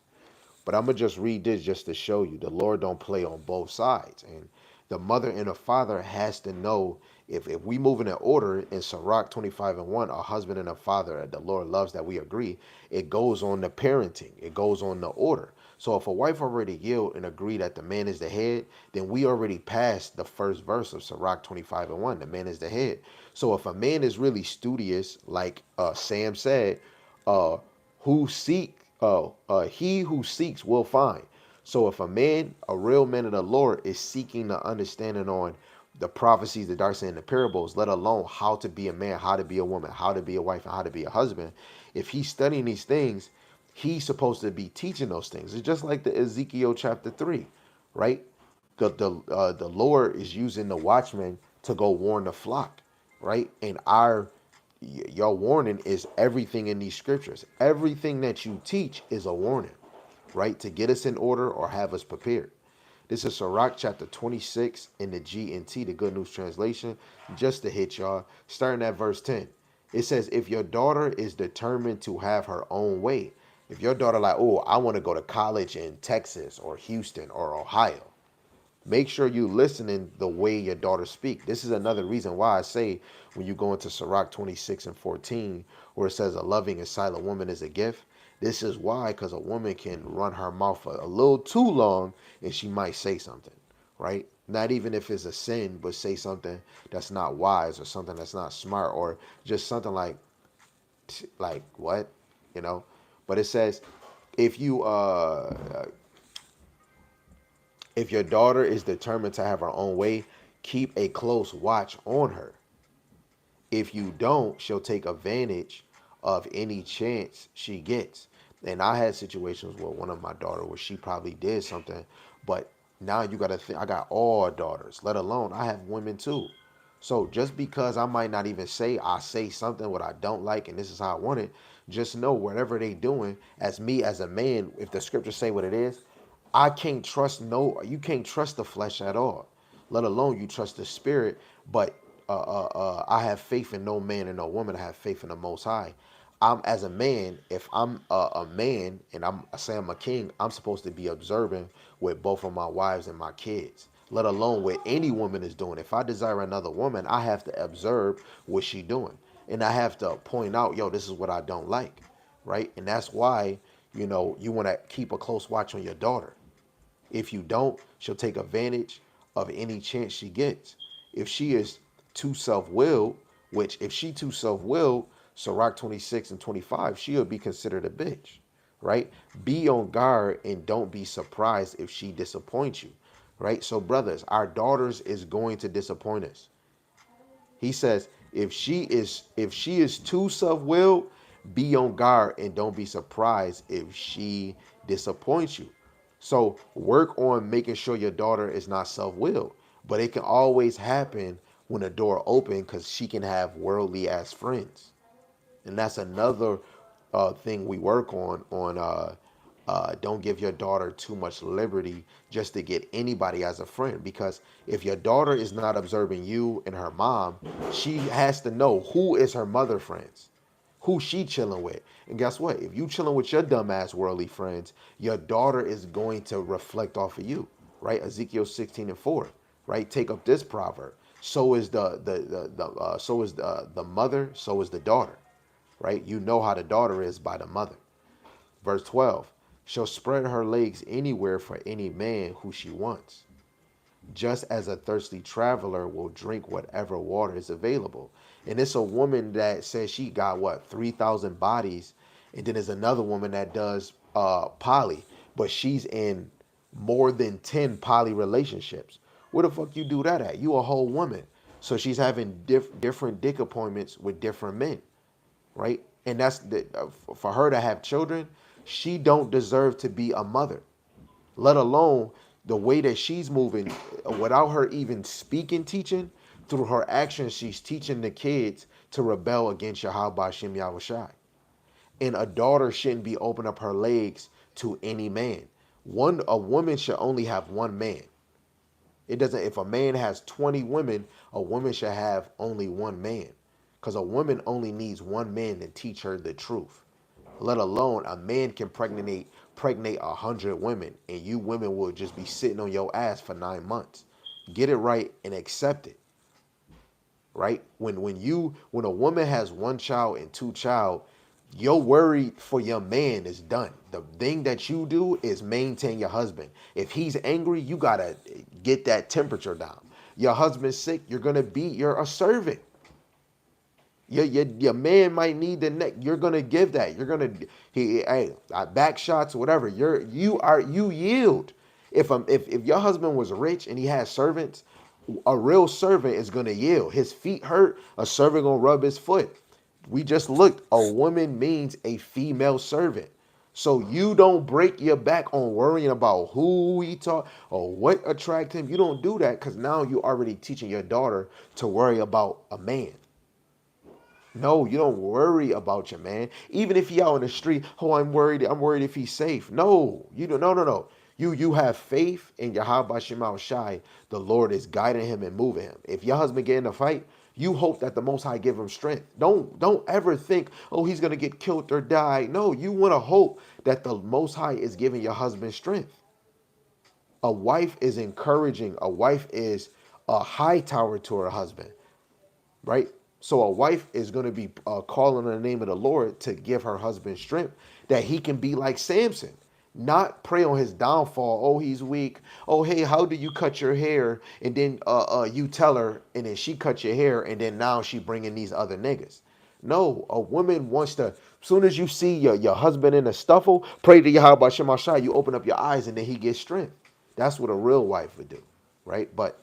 But I'm gonna just read this just to show you the Lord don't play on both sides. And the mother and the father has to know, if we move in an order in Sirach 25:1, a husband and a father the Lord loves, that we agree, it goes on the parenting, it goes on the order. So if a wife already yield and agree that the man is the head, then we already passed the first verse of Sirach 25:1. The man is the head. So if a man is really studious, like Sam said, uh, he who seeks will find. So if a man, a real man of the Lord, is seeking the understanding on the prophecies, the dark saying, the parables, let alone how to be a man, how to be a woman, how to be a wife, and how to be a husband, if he's studying these things, he's supposed to be teaching those things. It's just like the Ezekiel chapter 3, right? The Lord is using the watchman to go warn the flock, right? And your warning is everything in these scriptures. Everything that you teach is a warning, right? To get us in order or have us prepared. This is Sirach chapter 26 in the GNT, the Good News Translation, just to hit y'all, starting at verse 10. It says, if your daughter is determined to have her own way, if your daughter like, oh, I want to go to college in Texas or Houston or Ohio, make sure you listening the way your daughter speak. This is another reason why I say when you go into Sirach 26:14, where it says a loving and silent woman is a gift. This is why, because a woman can run her mouth a little too long and she might say something, right? Not even if it's a sin, but say something that's not wise or something that's not smart or just something like what, you know? But it says if you if your daughter is determined to have her own way, keep a close watch on her. If you don't, she'll take advantage of any chance she gets. And I had situations where one of my daughter where she probably did something, but now you got to think I got all daughters, let alone I have women too. So just because I might not even say I say something what I don't like and this is how I want it, just know whatever they doing, as me as a man, if the scriptures say what it is, I can't trust you can't trust the flesh at all, let alone you trust the spirit. But I have faith in no man and no woman. I have faith in the Most High. I'm as a man, if I'm a man and I say I'm a king, I'm supposed to be observing with both of my wives and my kids, let alone what any woman is doing. If I desire another woman, I have to observe what she doing. And I have to point out, yo, this is what I don't like, right? And that's why, you want to keep a close watch on your daughter. If you don't, she'll take advantage of any chance she gets. If she is too self-willed, which if she too self-willed, Sirach 26:25, she'll be considered a bitch, right? Be on guard and don't be surprised if she disappoints you, right? So brothers, our daughters is going to disappoint us. He says, if she is too self-willed, be on guard and don't be surprised if she disappoints you. So work on making sure your daughter is not self-willed. But it can always happen when the door open because she can have worldly ass friends. And that's another thing we work on don't give your daughter too much liberty just to get anybody as a friend, because if your daughter is not observing you and her mom, she has to know who is her mother friends, who she chilling with. And guess what, if you chilling with your dumbass worldly friends, your daughter is going to reflect off of you, right? Ezekiel 16:4, right? Take up this proverb: so is the mother, so is the daughter, right? You know how the daughter is by the mother. Verse 12, she'll spread her legs anywhere for any man who she wants, just as a thirsty traveler will drink whatever water is available. And it's a woman that says she got what, 3,000 bodies, and then there's another woman that does poly, but she's in more than 10 poly relationships. Where the fuck you do that at? You a whole woman. So she's having different dick appointments with different men, right? And for her to have children, she don't deserve to be a mother, let alone The way that she's moving, without her even speaking, teaching, through her actions, she's teaching the kids to rebel against Yahweh Shem Yahushai. And a daughter shouldn't be opening up her legs to any man. A woman should only have one man. It doesn't, if a man has 20 women, a woman should have only one man. Because a woman only needs one man to teach her the truth. Let alone a man can pregnate 100 women, and you women will just be sitting on your ass for 9 months. Get it right and accept it. Right? When a woman has one child and two child, your worry for your man is done. The thing that you do is maintain your husband. If he's angry, you gotta get that temperature down. Your husband's sick, you're a servant. Your man might need the neck. You're gonna give that. Hey, back shots, whatever. You yield. If your husband was rich and he had servants, a real servant is gonna yield. His feet hurt, a servant gonna rub his foot. We just looked. A woman means a female servant. So you don't break your back on worrying about who he taught or what attract him. You don't do that because now you're already teaching your daughter to worry about a man. No, you don't worry about your man. Even if he out in the street, oh, I'm worried. I'm worried if he's safe. No, you don't. No. You have faith in Yahweh Shema Shai. The Lord is guiding him and moving him. If your husband get in a fight, you hope that the Most High give him strength. Don't ever think, oh, he's gonna get killed or die. No, you want to hope that the Most High is giving your husband strength. A wife is encouraging. A wife is a high tower to her husband, right? So a wife is going to be calling on the name of the Lord to give her husband strength that he can be like Samson, not pray on his downfall. Oh, he's weak. Oh, hey, how do you cut your hair? And then you tell her, and then she cut your hair, and then now she bringing these other niggas. No, a woman wants to. Soon as you see your husband in a stuffle, pray to Yahweh Shema Shai. You open up your eyes, and then he gets strength. That's what a real wife would do, right? But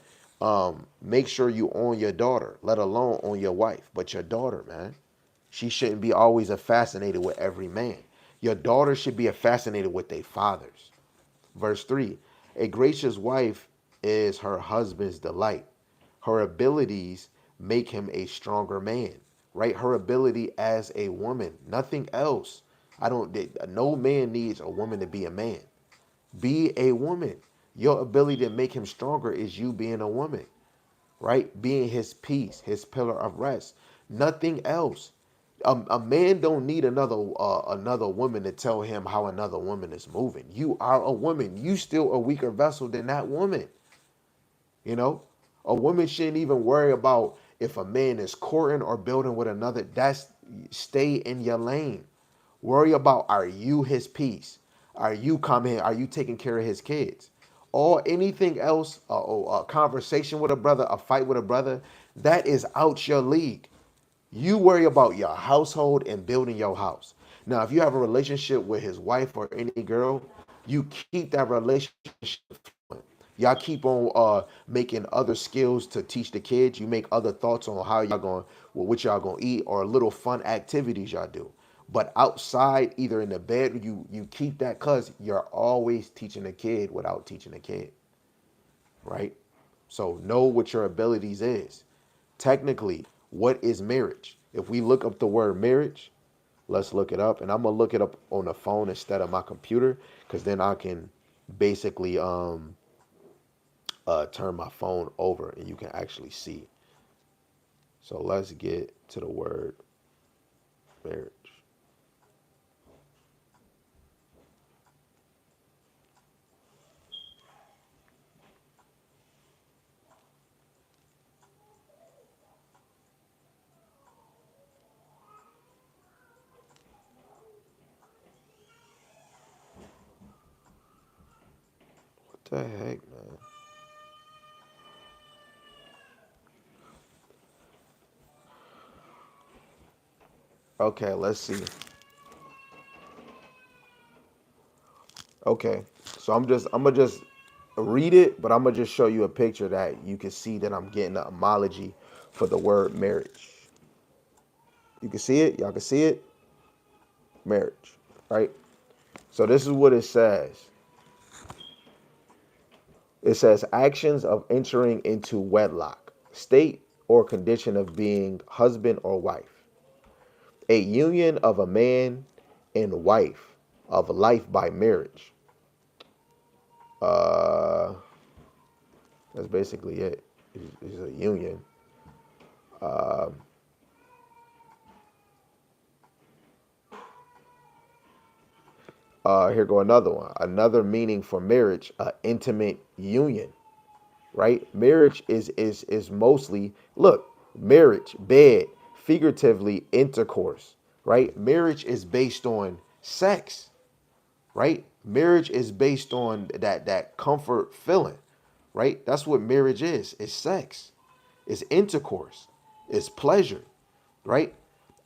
make sure you own your daughter, let alone own your wife. But your daughter, man, she shouldn't be always fascinated with every man. Your daughter should be fascinated with their fathers. Verse 3, a gracious wife is her husband's delight. Her abilities make him a stronger man, right? Her ability as a woman, nothing else. No man needs a woman to be a man. Be a woman. Your ability to make him stronger is you being a woman, right? Being his peace, his pillar of rest. Nothing else. A man don't need another woman to tell him how another woman is moving. You are a woman. You still a weaker vessel than that woman. You know, a woman shouldn't even worry about if a man is courting or building with another. That's stay in your lane. Worry about, are you his peace? Are you coming? Are you taking care of his kids? Or anything else, a conversation with a brother, a fight with a brother, that is out your league. You worry about your household and building your house. Now, if you have a relationship with his wife or any girl, you keep that relationship flowing. Y'all keep on making other skills to teach the kids. You make other thoughts on how y'all going, well, what y'all gonna eat, or little fun activities y'all do. But outside, either in the bed, you keep that because you're always teaching a kid without teaching a kid, right? So know what your abilities is. Technically, what is marriage? If we look up the word marriage, let's look it up. And I'm gonna look it up on the phone instead of my computer, because then I can basically turn my phone over and you can actually see. So let's get to the word marriage. What the heck, man? Okay, let's see. Okay, so I'm gonna just read it, but I'm gonna just show you a picture that you can see that I'm getting the homology for the word marriage. You can see it. Y'all can see it. Marriage, right? So this is what it says. It says actions of entering into wedlock, state or condition of being husband or wife, a union of a man and wife of life by marriage. Uh, that's basically it. It's a union. Here go another one. Another meaning for marriage, intimate union. Right? Marriage is mostly look, marriage, bed, figuratively intercourse, right? Marriage is based on sex, right? Marriage is based on that comfort feeling, right? That's what marriage is. It's sex. It's intercourse. It's pleasure, right?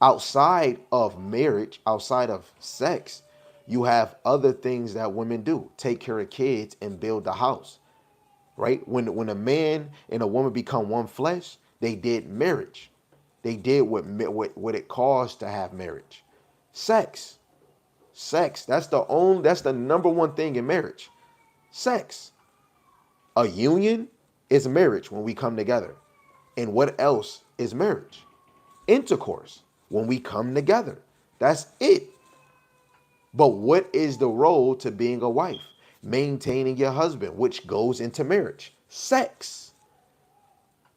Outside of marriage, outside of sex, you have other things that women do. Take care of kids and build the house, right? When a man and a woman become one flesh, they did marriage. They did what it caused to have marriage. Sex. Sex. That's the number one thing in marriage. Sex. A union is marriage when we come together. And what else is marriage? Intercourse when we come together. That's it. But what is the role to being a wife? Maintaining your husband, which goes into marriage. Sex.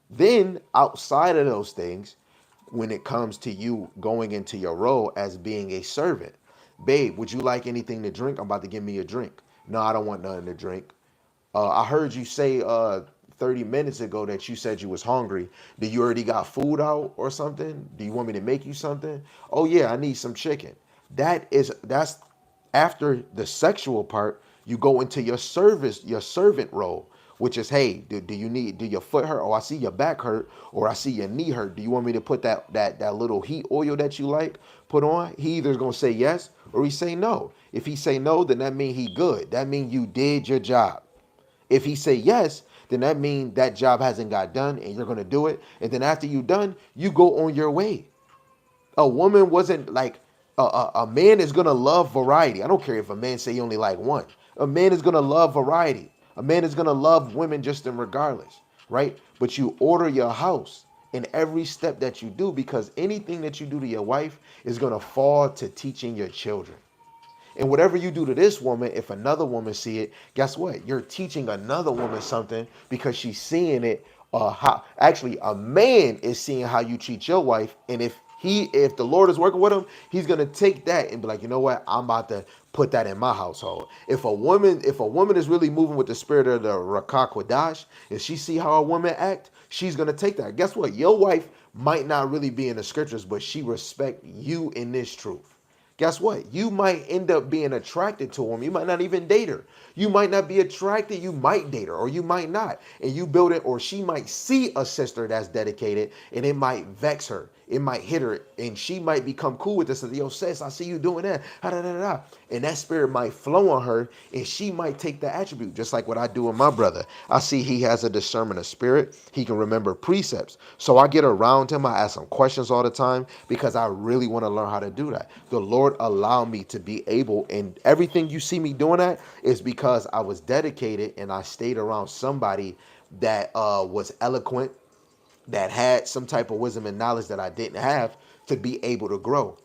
Then, outside of those things, when it comes to you going into your role as being a servant, babe, would you like anything to drink? I'm about to give me a drink. No, I don't want nothing to drink. I heard you say 30 minutes ago that you said you was hungry. Do you already got food out or something? Do you want me to make you something? Oh yeah, I need some chicken. That's after the sexual part, you go into your servant role, which is, hey, do your foot hurt? Oh, I see your back hurt, or I see your knee hurt. Do you want me to put that little heat oil that you like put on? He either's gonna say yes or he say no. If he say no, then that mean he good. That mean you did your job. If he say yes, then that means that job hasn't got done and you're gonna do it. And then after you done, you go on your way. A woman wasn't like a man is gonna love variety. I don't care if a man say he only like one. A man is gonna love variety. A man is gonna love women just in regardless, right? But you order your house in every step that you do, because anything that you do to your wife is gonna fall to teaching your children. And whatever you do to this woman, if another woman see it, guess what? You're teaching another woman something because she's seeing it. How actually a man is seeing how you treat your wife, and if the Lord is working with him, he's gonna take that and be like, you know what? I'm about to put that in my household. If a woman is really moving with the spirit of the Rakah Kodash, and she see how a woman act, she's gonna take that. Guess what? Your wife might not really be in the scriptures, but she respect you in this truth. Guess what? You might end up being attracted to him. You might not even date her. You might not be attracted. You might date her, or you might not. And you build it, or she might see a sister that's dedicated, and it might vex her. It might hit her, and she might become cool with this. And, yo, sis, I see you doing that. Da, da, da, da. And that spirit might flow on her, and she might take the attribute, just like what I do with my brother. I see he has a discernment of spirit. He can remember precepts. So I get around him. I ask him questions all the time because I really want to learn how to do that. The Lord allowed me to be able, and everything you see me doing that is because I was dedicated and I stayed around somebody that was eloquent, that had some type of wisdom and knowledge that I didn't have, to be able to grow.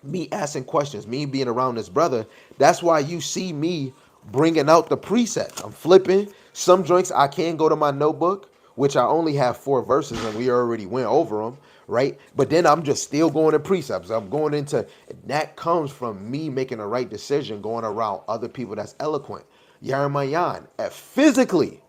Me asking questions, me being around this brother, that's why you see me bringing out the precepts. I'm flipping. Some joints I can go to my notebook, which I only have 4 verses and we already went over them, right? But then I'm just still going to precepts. I'm going into, that comes from me making the right decision, going around other people that's eloquent. Yaramayan, physically,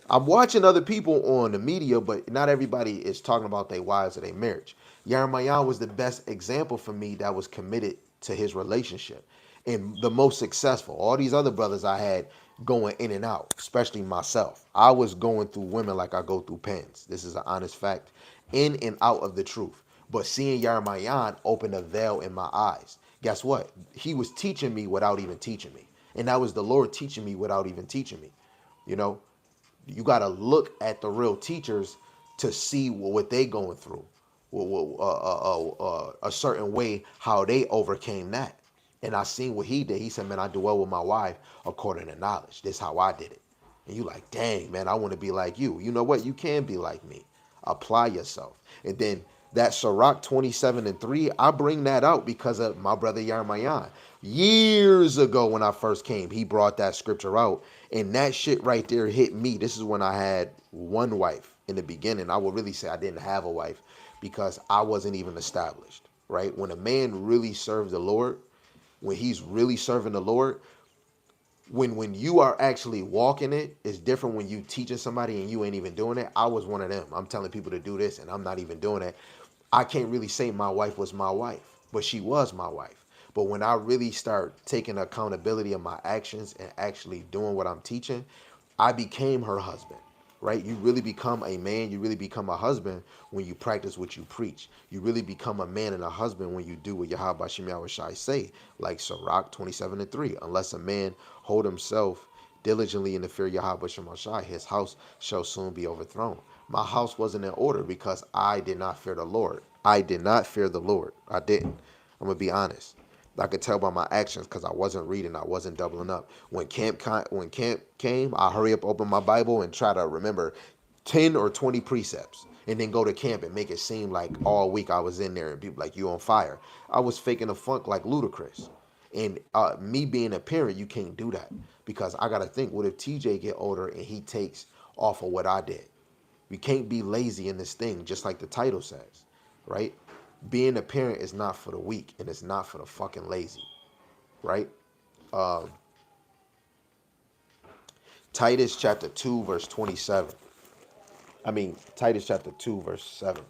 I'm watching other people on the media, but not everybody is talking about their wives or their marriage. Yarmayan was the best example for me that was committed to his relationship and the most successful. All these other brothers I had going in and out, especially myself. I was going through women like I go through pens. This is an honest fact, in and out of the truth. But seeing Yarmayan open a veil in my eyes, guess what? He was teaching me without even teaching me. And that was the Lord teaching me without even teaching me. You know, you got to look at the real teachers to see what they going through, a certain way how they overcame that. And I seen what he did. He said, man, I dwell with my wife according to knowledge. This is how I did it. And you like, dang, man, I want to be like you. You know what? You can be like me. Apply yourself. And then that Sirach 27:3, I bring that out because of my brother Yarmayan. Years ago when I first came, he brought that scripture out. And that shit right there hit me. This is when I had one wife in the beginning. I would really say I didn't have a wife because I wasn't even established, right? When a man really serves the Lord, when he's really serving the Lord, when you are actually walking it, it's different when you teaching somebody and you ain't even doing it. I was one of them. I'm telling people to do this and I'm not even doing it. I can't really say my wife was my wife, but she was my wife. But when I really start taking accountability of my actions and actually doing what I'm teaching, I became her husband, right? You really become a man, you really become a husband when you practice what you preach. You really become a man and a husband when you do what Yahweh Shem Yahushai say, like Sirach 27:3. Unless a man hold himself diligently in the fear of Yahweh Shem Yahushai, his house shall soon be overthrown. My house wasn't in order because I did not fear the Lord. I did not fear the Lord. I didn't. I'm gonna be honest. I could tell by my actions because I wasn't reading, I wasn't doubling up. When camp came, I hurry up, open my Bible, and try to remember 10 or 20 precepts, and then go to camp and make it seem like all week I was in there and people like you on fire. I was faking the funk like Ludacris. And me being a parent, you can't do that because I gotta think, what if TJ get older and he takes off of what I did? We can't be lazy in this thing, just like the title says, right? Being a parent is not for the weak and it's not for the fucking lazy, right? Um, Titus chapter 2, verse 27. Titus chapter 2, verse 7.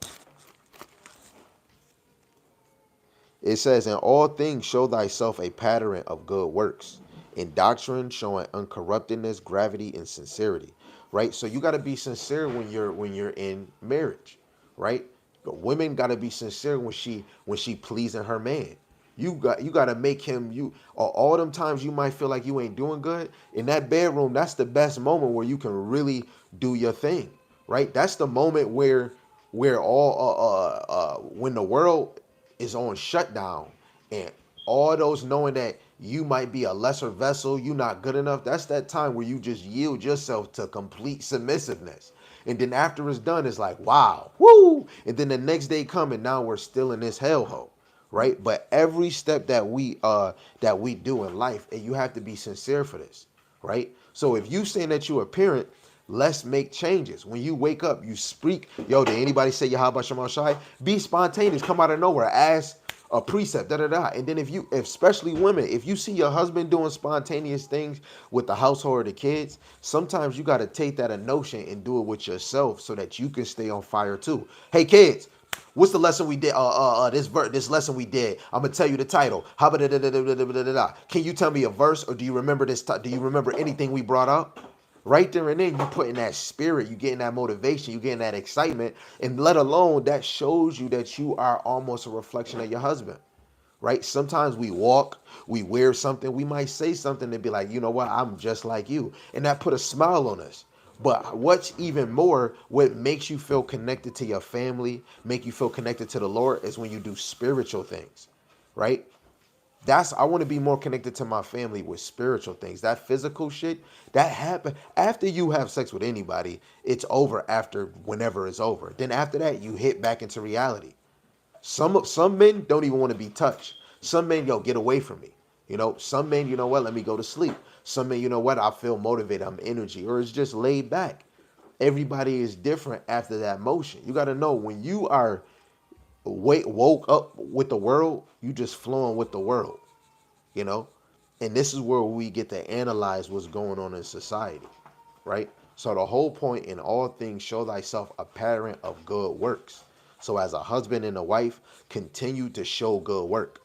It says, in all things show thyself a pattern of good works, in doctrine showing uncorruptedness, gravity, and sincerity. Right? So you gotta be sincere when you're in marriage, right? The women gotta be sincere when she pleasing her man. You gotta make him all them times you might feel like you ain't doing good. In that bedroom, that's the best moment where you can really do your thing. Right? That's the moment where all when the world is on shutdown and all those knowing that you might be a lesser vessel, you not good enough, that's that time where you just yield yourself to complete submissiveness. And then after it's done, it's like, wow, woo. And then the next day come and now we're still in this hellhole, right? But every step that we do in life, and you have to be sincere for this, right? So if you saying that you're a parent, let's make changes. When you wake up, you speak. Yo, did anybody say Yahweh Shema Shai? Be spontaneous. Come out of nowhere. Ask a precept. Da da da. And then especially women, if you see your husband doing spontaneous things with the household or the kids, sometimes you got to take that a notion and do it with yourself so that you can stay on fire too. Hey kids, what's the lesson we did? This lesson we did. I'm gonna tell you the title. How about da? Can you tell me a verse, or do you remember this? Do you remember anything we brought up? Right there and then you put in that spirit, you getting that motivation, you getting that excitement, and let alone that shows you that you are almost a reflection of your husband. Right? Sometimes we walk, we wear something, we might say something and be like, you know what, I'm just like you. And that put a smile on us. But what's even more, what makes you feel connected to your family, make you feel connected to the Lord, is when you do spiritual things, right? I want to be more connected to my family with spiritual things. That physical shit, that happen after you have sex with anybody, it's over after whenever it's over. Then after that, you hit back into reality. Some men don't even want to be touched. Some men, yo, get away from me. Some men, you know what, let me go to sleep. Some men, you know what, I feel motivated, I'm energy, or it's just laid back. Everybody is different after that motion. You got to know when you are woke up with the world, you just flowing with the world, you know? And this is where we get to analyze what's going on in society, right? So the whole point, in all things show thyself a pattern of good works. So as a husband and a wife, continue to show good work.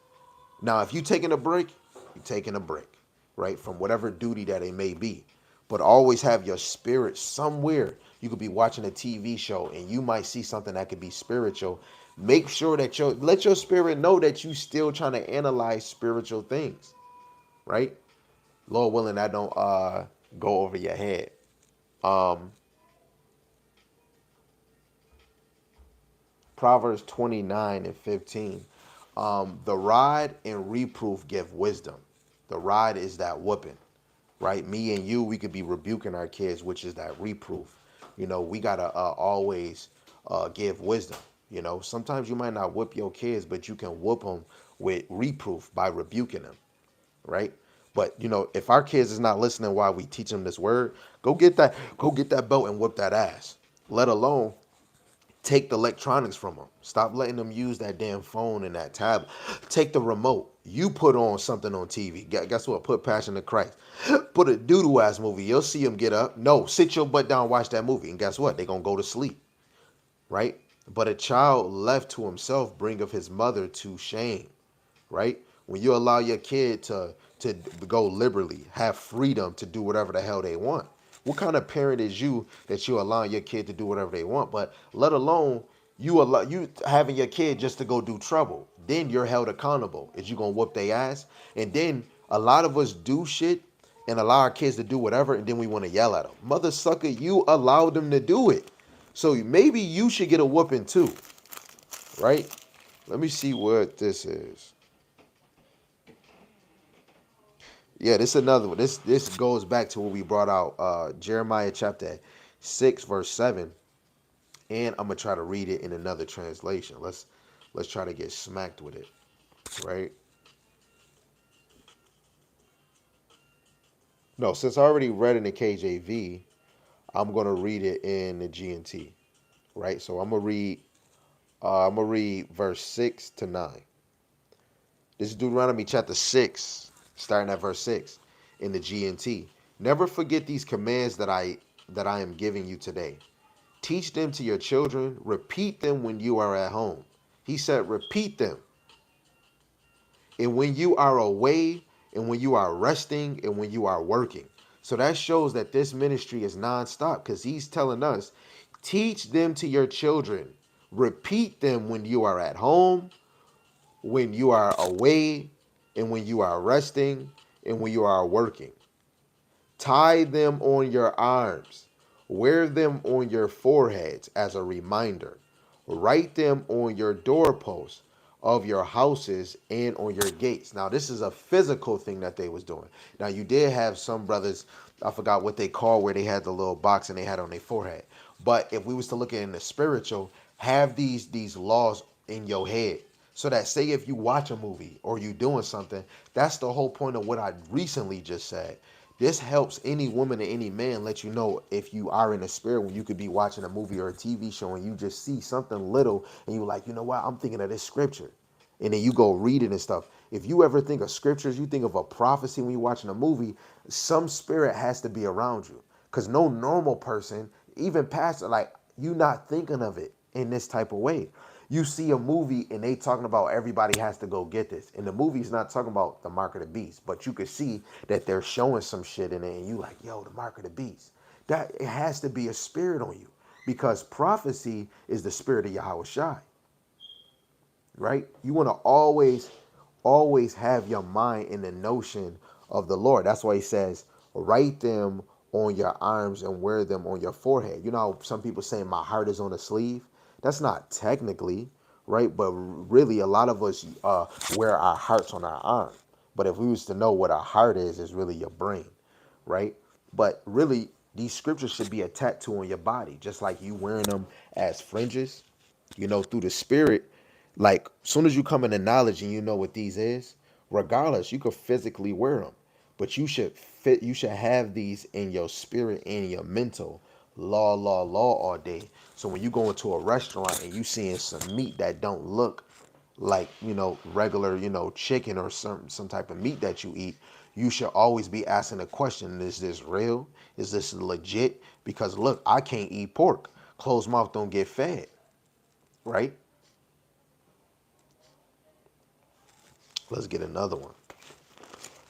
Now, if you taking a break, you're taking a break, right? From whatever duty that it may be. But always have your spirit somewhere. You could be watching a TV show and you might see something that could be spiritual. Make sure that let your spirit know that you still trying to analyze spiritual things, right? Lord willing, I don't go over your head. Um, Proverbs 29:15. The rod and reproof give wisdom. The rod is that whooping, right? Me and you, we could be rebuking our kids, which is that reproof. We gotta always give wisdom. Sometimes you might not whoop your kids, but you can whoop them with reproof by rebuking them, right? But if our kids is not listening while we teach them this word, go get that belt and whoop that ass. Let alone take the electronics from them. Stop letting them use that damn phone and that tablet. Take the remote. You put on something on TV. Guess what? Put Passion of Christ. Put a doodoo ass movie. You'll see them get up. No, sit your butt down, watch that movie, and guess what? They're gonna go to sleep, right? But a child left to himself bringeth his mother to shame, right? When you allow your kid to go liberally, have freedom to do whatever the hell they want. What kind of parent is you that you allow your kid to do whatever they want, but let alone you having your kid just to go do trouble? Then you're held accountable. Is you gonna whoop their ass? And then a lot of us do shit and allow our kids to do whatever, and then we want to yell at them. Mother sucker, you allowed them to do it. So maybe you should get a whooping too, right? Let me see what this is. Yeah, this is another one. This goes back to what we brought out, Jeremiah chapter 6, verse 7. And I'm gonna try to read it in another translation. Let's try to get smacked with it, right? No, since I already read in the KJV, I'm gonna read it in the GNT, right? So I'm gonna read verse 6 to 9. This is Deuteronomy chapter 6, starting at verse 6 in the GNT. Never forget these commands that I am giving you today. Teach them to your children. Repeat them when you are at home. He said, repeat them. And when you are away, and when you are resting, and when you are working. So that shows that this ministry is nonstop because he's telling us, teach them to your children. Repeat them when you are at home, when you are away, and when you are resting, and when you are working. Tie them on your arms. Wear them on your foreheads as a reminder. Write them on your doorposts of your houses and on your gates. Now, this is a physical thing that they was doing. Now, you did have some brothers, I forgot what they call where they had the little box and they had on their forehead. But if we was to look at it in the spiritual, have these laws in your head. So that say if you watch a movie or you doing something, that's the whole point of what I recently just said. This helps any woman or any man let you know if you are in the spirit when you could be watching a movie or a TV show and you just see something little and you like, you know what, I'm thinking of this scripture. And then you go read it and stuff. If you ever think of scriptures, you think of a prophecy when you're watching a movie, some spirit has to be around you. Because no normal person, even pastor, like you not thinking of it in this type of way. You see a movie and they talking about everybody has to go get this. And the movie's not talking about the mark of the beast, but you could see that they're showing some shit in it and you like, yo, the mark of the beast. That it has to be a spirit on you because prophecy is the spirit of Yahweh Shai, right? You want to always have your mind in the notion of the Lord. That's why he says, write them on your arms and wear them on your forehead. You know how some people say my heart is on a sleeve? That's not technically, right? But really, a lot of us wear our hearts on our arm. But if we was to know what a heart is really your brain, right? But really, these scriptures should be a tattoo on your body, just like you wearing them as fringes, through the spirit. Like, soon as you come into knowledge and you know what these is, regardless, you could physically wear them. But you should have these in your spirit and your mental law all day. So when you go into a restaurant and you seeing some meat that don't look like, regular, chicken or some type of meat that you eat, you should always be asking the question, is this real? Is this legit? Because look, I can't eat pork. Closed mouth don't get fed, right? Let's get another one.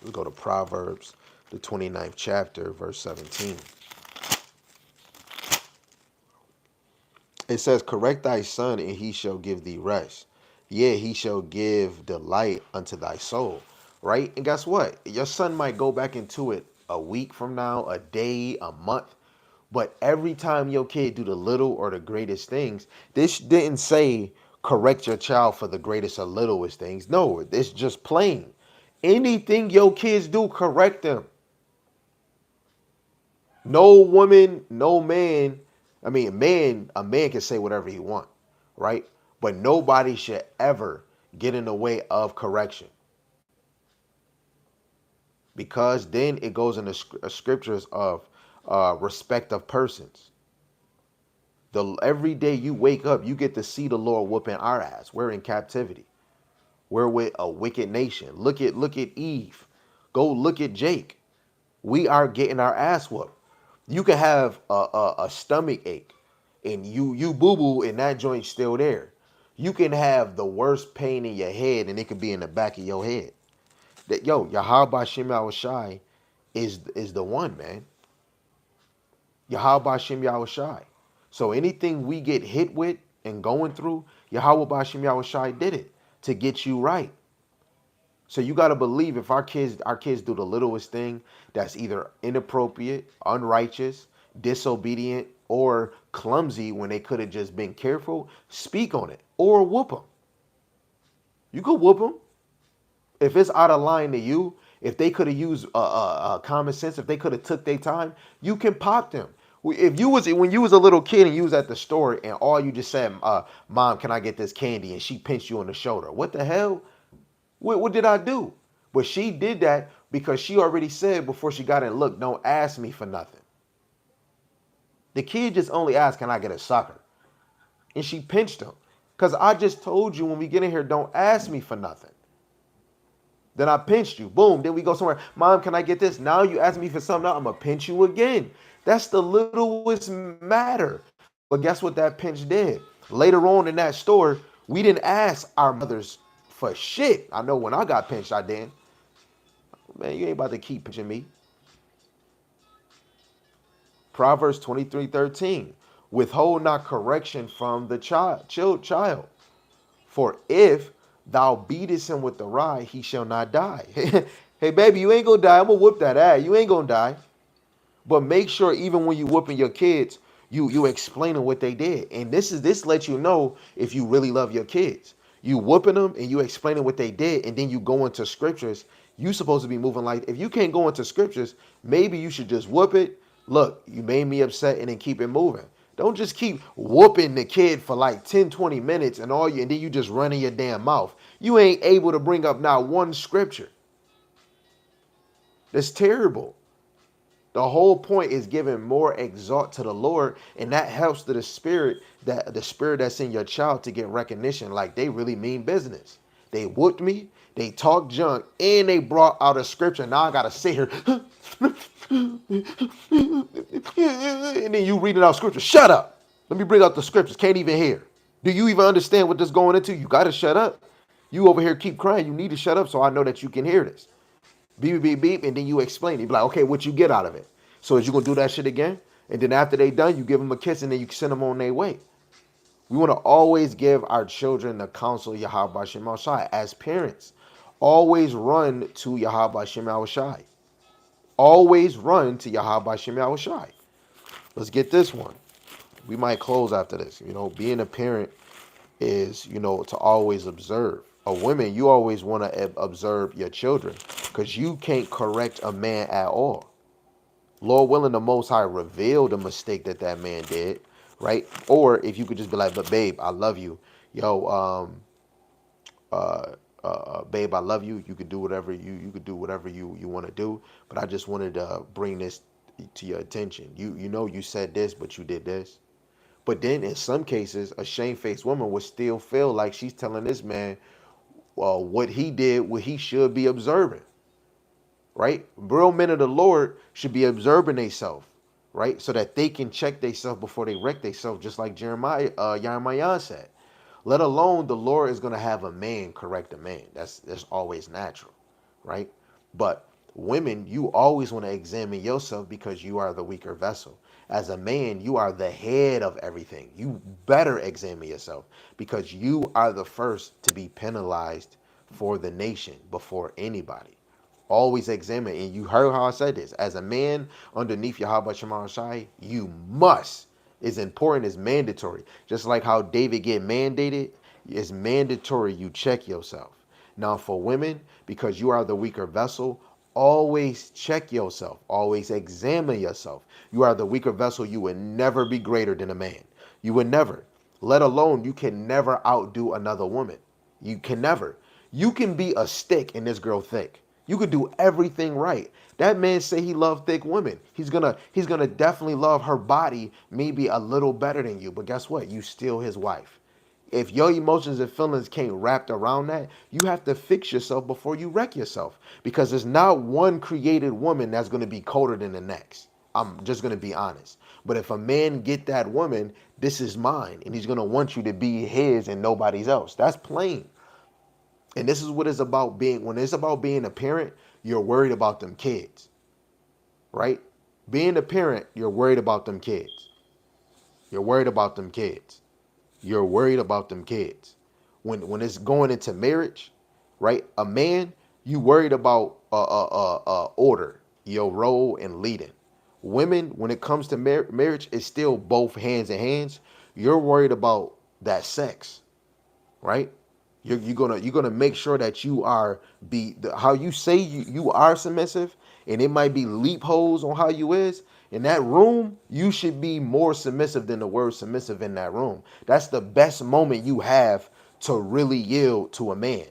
Let's go to Proverbs, the 29th chapter, verse 17. It says, correct thy son, and he shall give thee rest. Yea, he shall give delight unto thy soul. Right? And guess what? Your son might go back into it a week from now, a day, a month. But every time your kid do the little or the greatest things, this didn't say correct your child for the greatest or littlest things. No, it's just plain. Anything your kids do, correct them. No woman, no man. I mean, a man can say whatever he want, right? But nobody should ever get in the way of correction, because then it goes in the scriptures of respect of persons. Every day you wake up, you get to see the Lord whooping our ass. We're in captivity. We're with a wicked nation. Look at Eve. Go look at Jake. We are getting our ass whooped. You can have a stomach ache and you boo boo and that joint's still there. You can have the worst pain in your head and it could be in the back of your head. That Yahweh Shem Shai is the one, man. Yahweh Shem Shai. So anything we get hit with and going through, Yahweh Shem Shai did it to get you right. So you got to believe if our kids do the littlest thing that's either inappropriate, unrighteous, disobedient, or clumsy when they could have just been careful, speak on it or whoop them. You could whoop them if it's out of line to you. If they could have used common sense, if they could have took their time, you can pop them. If you was when you was a little kid and you was at the store and all you just said, "Mom, can I get this candy?" and she pinched you on the shoulder, what the hell? What did I do? But she did that because she already said before she got in, look, don't ask me for nothing. The kid just only asked, can I get a sucker? And she pinched him. Because I just told you when we get in here, don't ask me for nothing. Then I pinched you. Boom. Then we go somewhere. Mom, can I get this? Now you ask me for something. Now I'm going to pinch you again. That's the littlest matter. But guess what that pinch did? Later on in that store, we didn't ask our mothers for shit. I know when I got pinched, I did. Man, you ain't about to keep pinching me. Proverbs 23:13. Withhold not correction from the child. For if thou beatest him with the rod, he shall not die. Hey, baby, you ain't gonna die. I'm gonna whoop that ass. You ain't gonna die. But make sure even when you whooping your kids, you explaining what they did. And this lets you know if you really love your kids. You whooping them and you explaining what they did, and then you go into scriptures. You supposed to be moving like, if you can't go into scriptures, maybe you should just whoop it. Look, you made me upset, and then keep it moving. Don't just keep whooping the kid for like 10, 20 minutes and then you just running your damn mouth. You ain't able to bring up not one scripture. That's terrible. The whole point is giving more exalt to the Lord, and that helps to the spirit that's in your child to get recognition. Like they really mean business. They whooped me, they talked junk, and they brought out a scripture. Now I gotta sit here, and then you reading out scripture. Shut up. Let me bring out the scriptures. Can't even hear. Do you even understand what this going into? You gotta shut up. You over here keep crying. You need to shut up so I know that you can hear this. Beep, beep, beep, and then you explain it. You be like, okay, what you get out of it? So is you gonna do that shit again? And then after they done, you give them a kiss and then you send them on their way. We want to always give our children the counsel of Yahweh Shem Shai. As parents, always run to Yahweh Shem Shai. Always run to Yahweh Shem Shai. Let's get this one. We might close after this. Being a parent is, to always observe. A woman, you always want to observe your children because you can't correct a man at all. Lord willing, the Most High revealed the mistake that man did, right? Or if you could just be like, but babe, I love you. Yo, babe, I love you. You could do whatever you could do whatever you want to do. But I just wanted to bring this to your attention. You said this, but you did this. But then in some cases, a shamefaced woman would still feel like she's telling this man what he did, what he should be observing. Right? Real men of the Lord should be observing themselves, right? So that they can check themselves before they wreck themselves, just like Jeremiah said. Let alone the Lord is going to have a man correct a man. That's always natural, right? But women, you always want to examine yourself because you are the weaker vessel. As a man, you are the head of everything. You better examine yourself because you are the first to be penalized for the nation before anybody. Always examine. And you heard how I said this. As a man underneath Yahweh Shema Shai, you must. It's important. It's mandatory. Just like how David get mandated, it's mandatory you check yourself. Now for women, because you are the weaker vessel, always check yourself. Always examine yourself. You are the weaker vessel. You would never be greater than a man. You would never. Let alone you can never outdo another woman. You can never. You can be a stick and this girl thick. You could do everything right. That man say he love thick women. He's gonna definitely love her body maybe a little better than you. But guess what? You still his wife. If your emotions and feelings can't wrapped around that, you have to fix yourself before you wreck yourself. Because there's not one created woman that's gonna be colder than the next. I'm just gonna be honest. But if a man get that woman, this is mine, and he's gonna want you to be his and nobody's else. That's plain. And this is what it's about being. When it's about being a parent, you're worried about them kids, right? Being a parent, you're worried about them kids. You're worried about them kids. You're worried about them kids. When it's going into marriage, right? A man, you worried about order, your role and leading. Women, when it comes to marriage, it's still both hands and hands. You're worried about that sex, right? You're gonna make sure that you are how you say you are submissive, and it might be leapholes on how you is in that room. You should be more submissive than the word submissive in that room. That's the best moment you have to really yield to a man.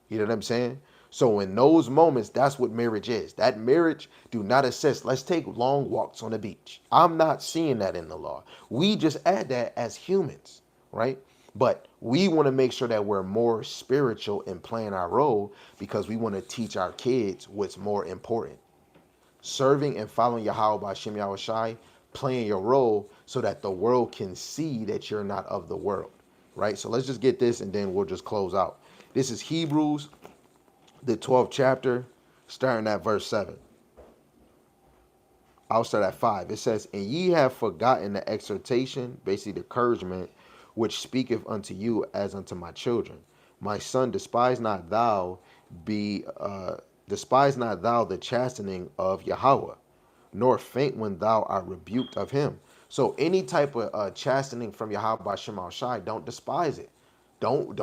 You know what I'm saying? So in those moments, that's what marriage is. That marriage do not assist. Let's take long walks on the beach. I'm not seeing that in the law. We just add that as humans, right? But we want to make sure that we're more spiritual in playing our role because we want to teach our kids what's more important. Serving and following Yahweh by Shem Yahushai, playing your role so that the world can see that you're not of the world, right? So let's just get this and then we'll just close out. This is Hebrews, the 12th chapter, starting at verse 7. I'll start at 5. It says, and ye have forgotten the exhortation, basically the encouragement, which speaketh unto you as unto my children. My son, despise not thou the chastening of Yahweh, nor faint when thou art rebuked of him. So any type of chastening from Yahweh by Shema Shai, don't despise it. Don't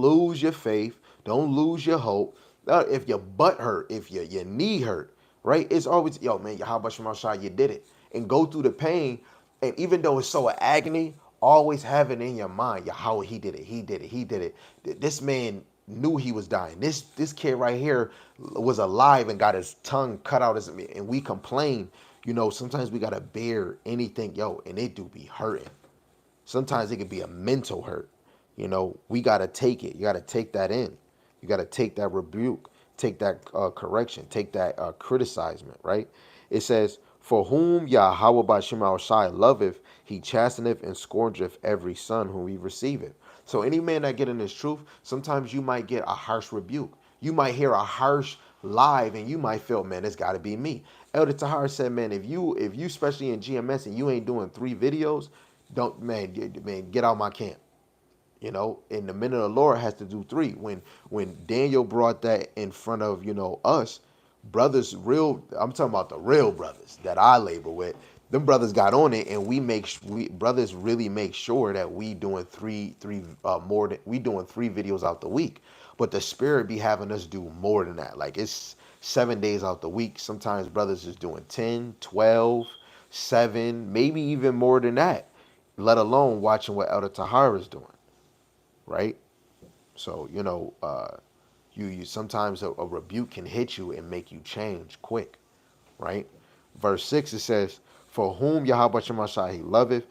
lose your faith. Don't lose your hope. If your butt hurt, if your knee hurt, right? It's always, yo, man, Yahweh Shema Shai, you did it. And go through the pain. And even though it's so agony, always have it in your mind, Yahweh, he did it, he did it, he did it. This man knew he was dying. This kid right here was alive and got his tongue cut out. And we complain, sometimes we got to bear anything, and it do be hurting. Sometimes it could be a mental hurt. We got to take it. You got to take that in. You got to take that rebuke, take that correction, take that criticizement, right? It says, for whom Yahweh by Shema Shai loveth, he chasteneth and scourgeth every son whom he receiveth. So any man that get in this truth, sometimes you might get a harsh rebuke. You might hear a harsh live and you might feel, man, it's got to be me. Elder Tahar said, man, if you especially in GMS and you ain't doing 3 videos, get out my camp. And the men of the Lord has to do 3. When Daniel brought that in front of, us, brothers, I'm talking about the real brothers that I labor with, them brothers got on it, and brothers really make sure that we doing we doing 3 videos out the week. But the spirit be having us do more than that. Like it's 7 days out the week. Sometimes brothers is doing 10, 12, 7, maybe even more than that, let alone watching what Elder Tahar is doing. Right? So, you sometimes a rebuke can hit you and make you change quick, right? Verse 6, it says, for whom Yahweh Shemashah he loveth,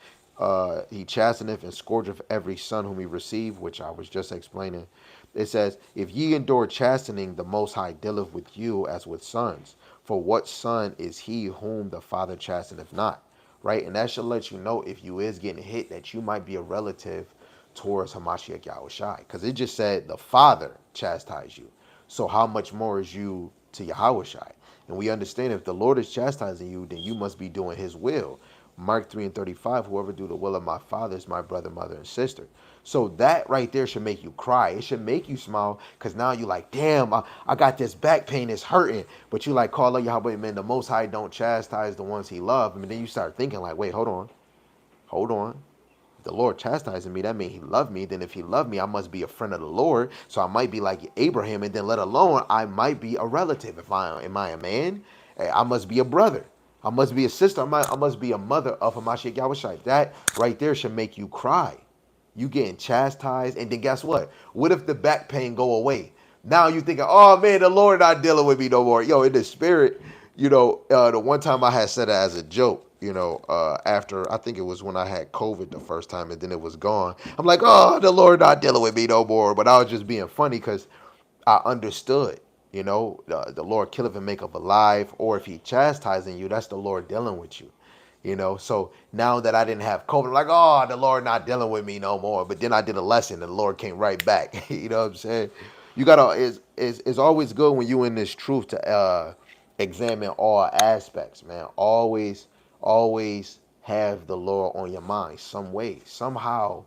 he chasteneth and scourgeth every son whom he received, which I was just explaining. It says, if ye endure chastening, the Most High dealeth with you as with sons. For what son is he whom the Father chasteneth not? Right? And that should let you know if you is getting hit that you might be a relative towards Hamashiach Yahushai, because it just said the Father chastised you. So how much more is you to Yahushai? And we understand if the Lord is chastising you, then you must be doing his will. Mark 3:35, whoever do the will of my Father is my brother, mother, and sister. So that right there should make you cry. It should make you smile, because now you're like, damn, I got this back pain, it's hurting. But you like, call out Yahweh, man, the Most High don't chastise the ones he loves. I mean, then you start thinking like, wait, hold on. The Lord chastising me, that means he loved me. Then if he loved me, I must be a friend of the Lord. So I might be like Abraham, and then let alone I might be a relative. If I am I a man, I must be a brother. I must be a sister. I must be a mother of Hamashiach Yahushai. That right there should make you cry. You getting chastised, and then guess what? What if the back pain go away? Now you thinking, oh man, the Lord not dealing with me no more. Yo, in the spirit, the one time I had said it as a joke, after I think it was when I had COVID the first time, and then it was gone. I'm like, oh, the Lord not dealing with me no more. But I was just being funny because I understood. The Lord killeth and maketh alive, or if he chastising you, that's the Lord dealing with you. So now that I didn't have COVID, I'm like, oh, the Lord not dealing with me no more. But then I did a lesson and the Lord came right back. You know what I'm saying? You gotta it's always good when you in this truth to examine all aspects, man. Always have the Lord on your mind some way. Somehow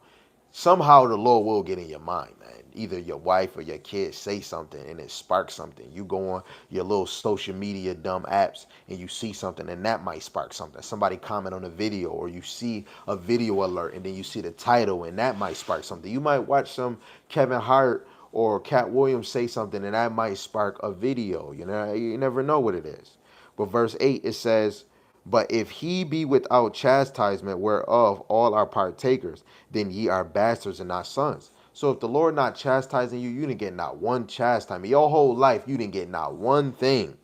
the Lord will get in your mind, man. Either your wife or your kids say something and it sparks something. You go on your little social media dumb apps and you see something and that might spark something. Somebody comment on a video, or you see a video alert and then you see the title and that might spark something. You might watch some Kevin Hart or Cat Williams say something and that might spark a video. You never know what it is. But verse 8 it says, but if he be without chastisement, whereof all are partakers, then ye are bastards and not sons. So if the Lord not chastising you, you didn't get not one chastisement. Your whole life, you didn't get not one thing.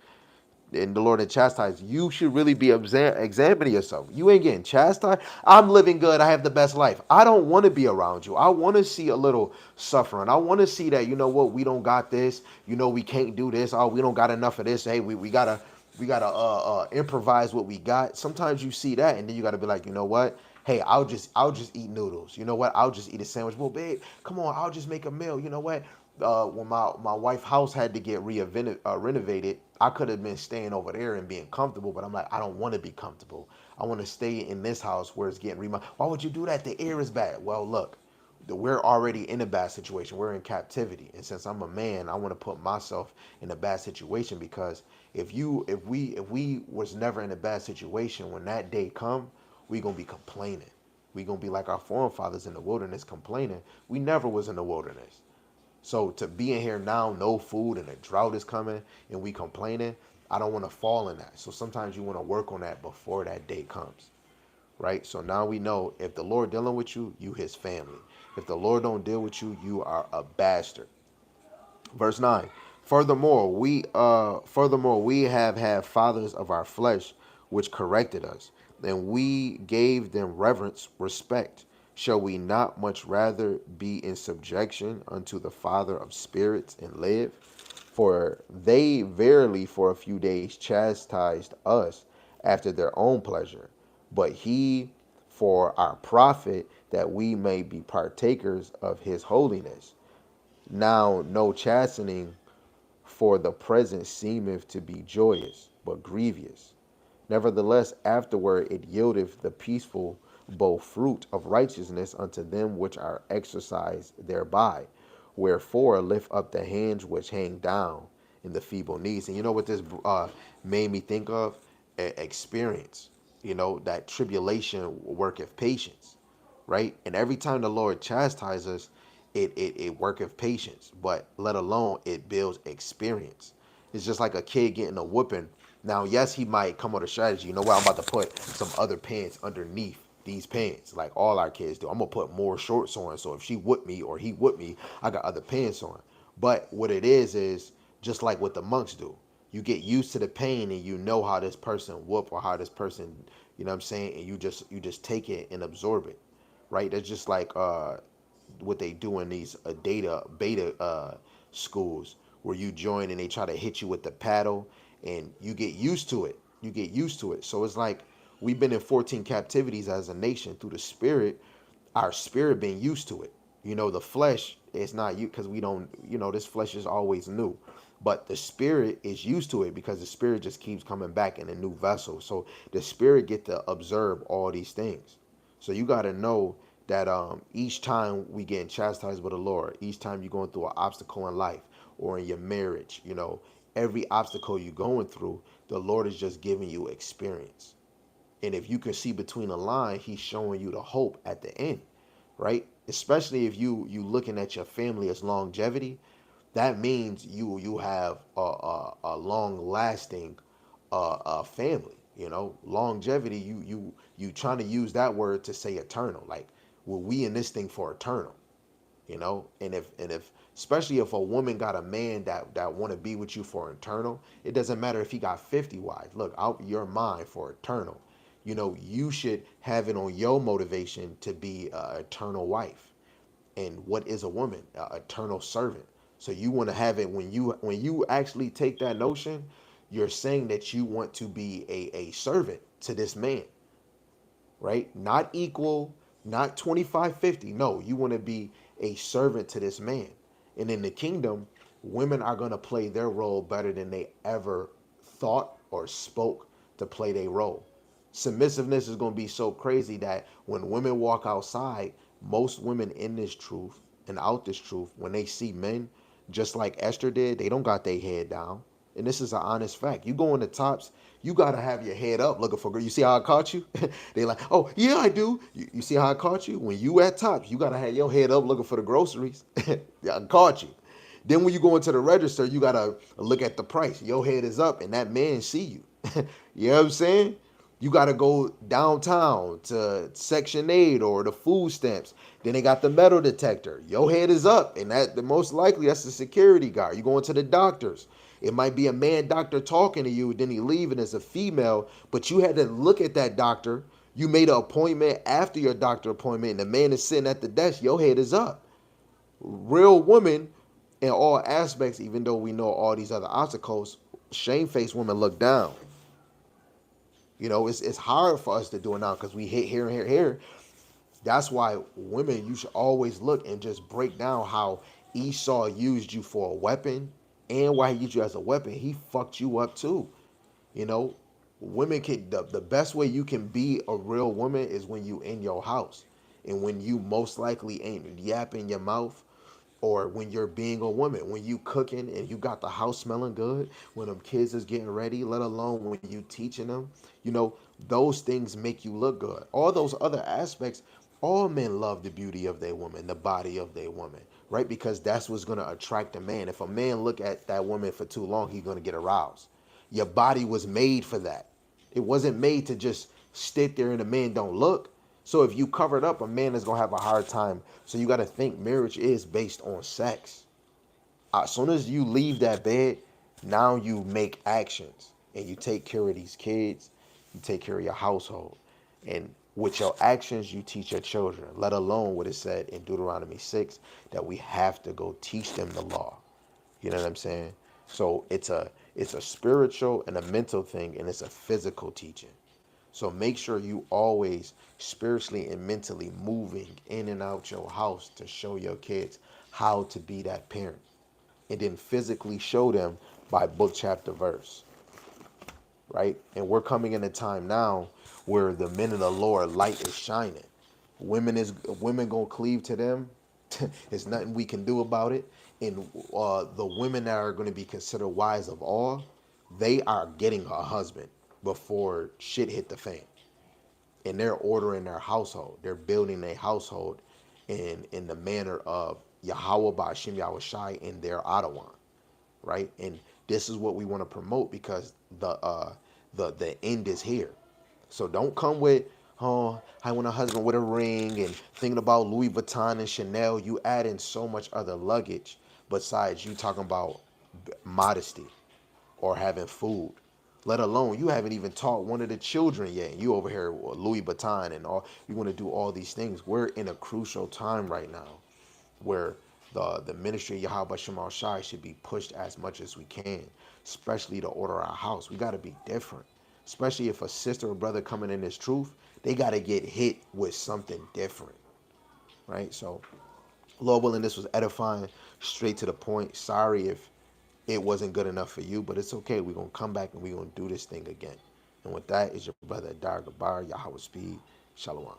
And the Lord had chastised. You should really be examining yourself. You ain't getting chastised. I'm living good. I have the best life. I don't want to be around you. I want to see a little suffering. I want to see that, you know what, we don't got this. We can't do this. Oh, we don't got enough of this. Hey, we gotta improvise what we got. Sometimes you see that, and then you gotta be like, you know what? Hey, I'll just eat noodles. You know what? I'll just eat a sandwich. Well, babe, come on, I'll just make a meal. You know what? When my wife's house had to get renovated, I could have been staying over there and being comfortable, but I'm like, I don't want to be comfortable. I want to stay in this house where it's getting remodeled. Why would you do that? The air is bad. Well, look, we're already in a bad situation. We're in captivity, and since I'm a man, I want to put myself in a bad situation, because if we was never in a bad situation, when that day come, we gonna be complaining. We gonna be like our forefathers in the wilderness complaining. We never was in the wilderness. So to be in here now, no food, and a drought is coming, and we complaining, I don't want to fall in that. So sometimes you want to work on that before that day comes, right? So now we know, if the Lord dealing with you, you his family. If the Lord don't deal with you, you are a bastard. Verse 9. Furthermore we have had fathers of our flesh which corrected us, and we gave them reverence, respect. Shall we not much rather be in subjection unto the Father of spirits and live? For they verily for a few days chastised us after their own pleasure, but he for our profit, that we may be partakers of his holiness. Now no chastening for the present seemeth to be joyous, but grievous. Nevertheless, afterward it yieldeth the peaceful both fruit of righteousness unto them which are exercised thereby. Wherefore lift up the hands which hang down in the feeble knees. And you know what this made me think of? Experience. That tribulation worketh patience, right? And every time the Lord chastises us, it worketh patience, but let alone it builds experience. It's just like a kid getting a whooping. Now, yes, he might come with a strategy. You know what? I'm about to put some other pants underneath these pants, like all our kids do. I'm gonna put more shorts on, so if she whoop me or he whoop me, I got other pants on. But what it is just like what the monks do. You get used to the pain, and you know how this person whoop, or how this person, you know what I'm saying, and you just take it and absorb it, right? That's just like what they do in these data beta schools, where you join and they try to hit you with the paddle, and you get used to it. So it's like we've been in 14 captivities as a nation through the spirit. Our spirit being used to it. The flesh is not you, because we don't. This flesh is always new. But the spirit is used to it, because the spirit just keeps coming back in a new vessel. So the spirit get to observe all these things. So you got to know that each time we get chastised by the Lord, each time you're going through an obstacle in life or in your marriage, every obstacle you're going through, the Lord is just giving you experience. And if you can see between the line, he's showing you the hope at the end. right? Especially if you looking at your family as longevity, that means you have a long lasting family. You know, longevity. You trying to use that word to say eternal. Like, well, we in this thing for eternal. You know, and if especially if a woman got a man that want to be with you for eternal, it doesn't matter if he got 50 wives. Look, out your mind for eternal. You know, you should have it on your motivation to be an eternal wife. And what is a woman? An eternal servant. So you want to have it when you actually take that notion, you're saying that you want to be a servant to this man, right? Not equal, not 25-50. No, you want to be a servant to this man. And in the kingdom, women are going to play their role better than they ever thought or spoke to play their role. Submissiveness is going to be so crazy that when women walk outside, most women in this truth and out this truth, when they see men, just like Esther did, they don't got their head down. And this is an honest fact. You go in the tops, you gotta have your head up looking for girl. You see how I caught you? They like, oh yeah, I do. You see how I caught you? When you at tops, you gotta have your head up looking for the groceries. Yeah, I caught you. Then when you go into the register, you gotta look at the price. Your head is up, and that man see you. You know what I'm saying? You gotta go downtown to Section 8 or the food stamps. Then they got the metal detector. Your head is up, and that the most likely that's the security guard. You going to the doctors. It might be a man doctor talking to you, then he leaving as a female, but you had to look at that doctor. You made an appointment after your doctor appointment, and the man is sitting at the desk. Your head is up. Real women in all aspects, even though we know all these other obstacles, shamefaced women look down. You know, it's hard for us to do it now because we hit here and here, here. That's why women, you should always look and just break down how Esau used you for a weapon, and why he used you as a weapon. He fucked you up too. You know, women can the best way you can be a real woman is when you in your house, and when you most likely ain't yapping your mouth, or when you're being a woman, when you cooking and you got the house smelling good, when them kids is getting ready, let alone when you teaching them. You know, those things make you look good. All those other aspects, all men love the beauty of their woman, the body of their woman, right? Because that's what's gonna attract a man. If a man look at that woman for too long, he's gonna get aroused. Your body was made for that. It wasn't made to just sit there and a man don't look. So if you cover it up, a man is gonna have a hard time. So you got to think marriage is based on sex. As soon as you leave that bed, now you make actions and you take care of these kids, you take care of your household, and with your actions you teach your children. Let alone what it said in Deuteronomy 6 that we have to go teach them the law. You know what I'm saying? So it's a spiritual and a mental thing, and it's a physical teaching. So make sure you always spiritually and mentally moving in and out your house to show your kids how to be that parent. And then physically show them by book, chapter, verse. Right? And we're coming in a time now where the men of the Lord light is shining. Women gonna cleave to them. There's nothing we can do about it. And the women that are going to be considered wise of all, they are getting a husband before shit hit the fan, and they're ordering their household. They're building a household in the manner of Yahweh Ba'ashim Yahweh Shai in their Adawan, right? And this is what we want to promote because the end is here. So don't come with, oh, I want a husband with a ring and thinking about Louis Vuitton and Chanel. You add in so much other luggage besides you talking about modesty or having food. Let alone you haven't even taught one of the children yet. And you over here with Louis Vuitton and all. You want to do all these things. We're in a crucial time right now where the ministry of Yahweh Shemal Shai should be pushed as much as we can, especially to order our house. We got to be different, especially if a sister or brother coming in this truth, they got to get hit with something different, right? So, Lord willing, this was edifying, straight to the point. Sorry if it wasn't good enough for you, but it's okay. We're going to come back and we're going to do this thing again. And with that is your brother Dar Gabar, Yahweh Speed. Shalom.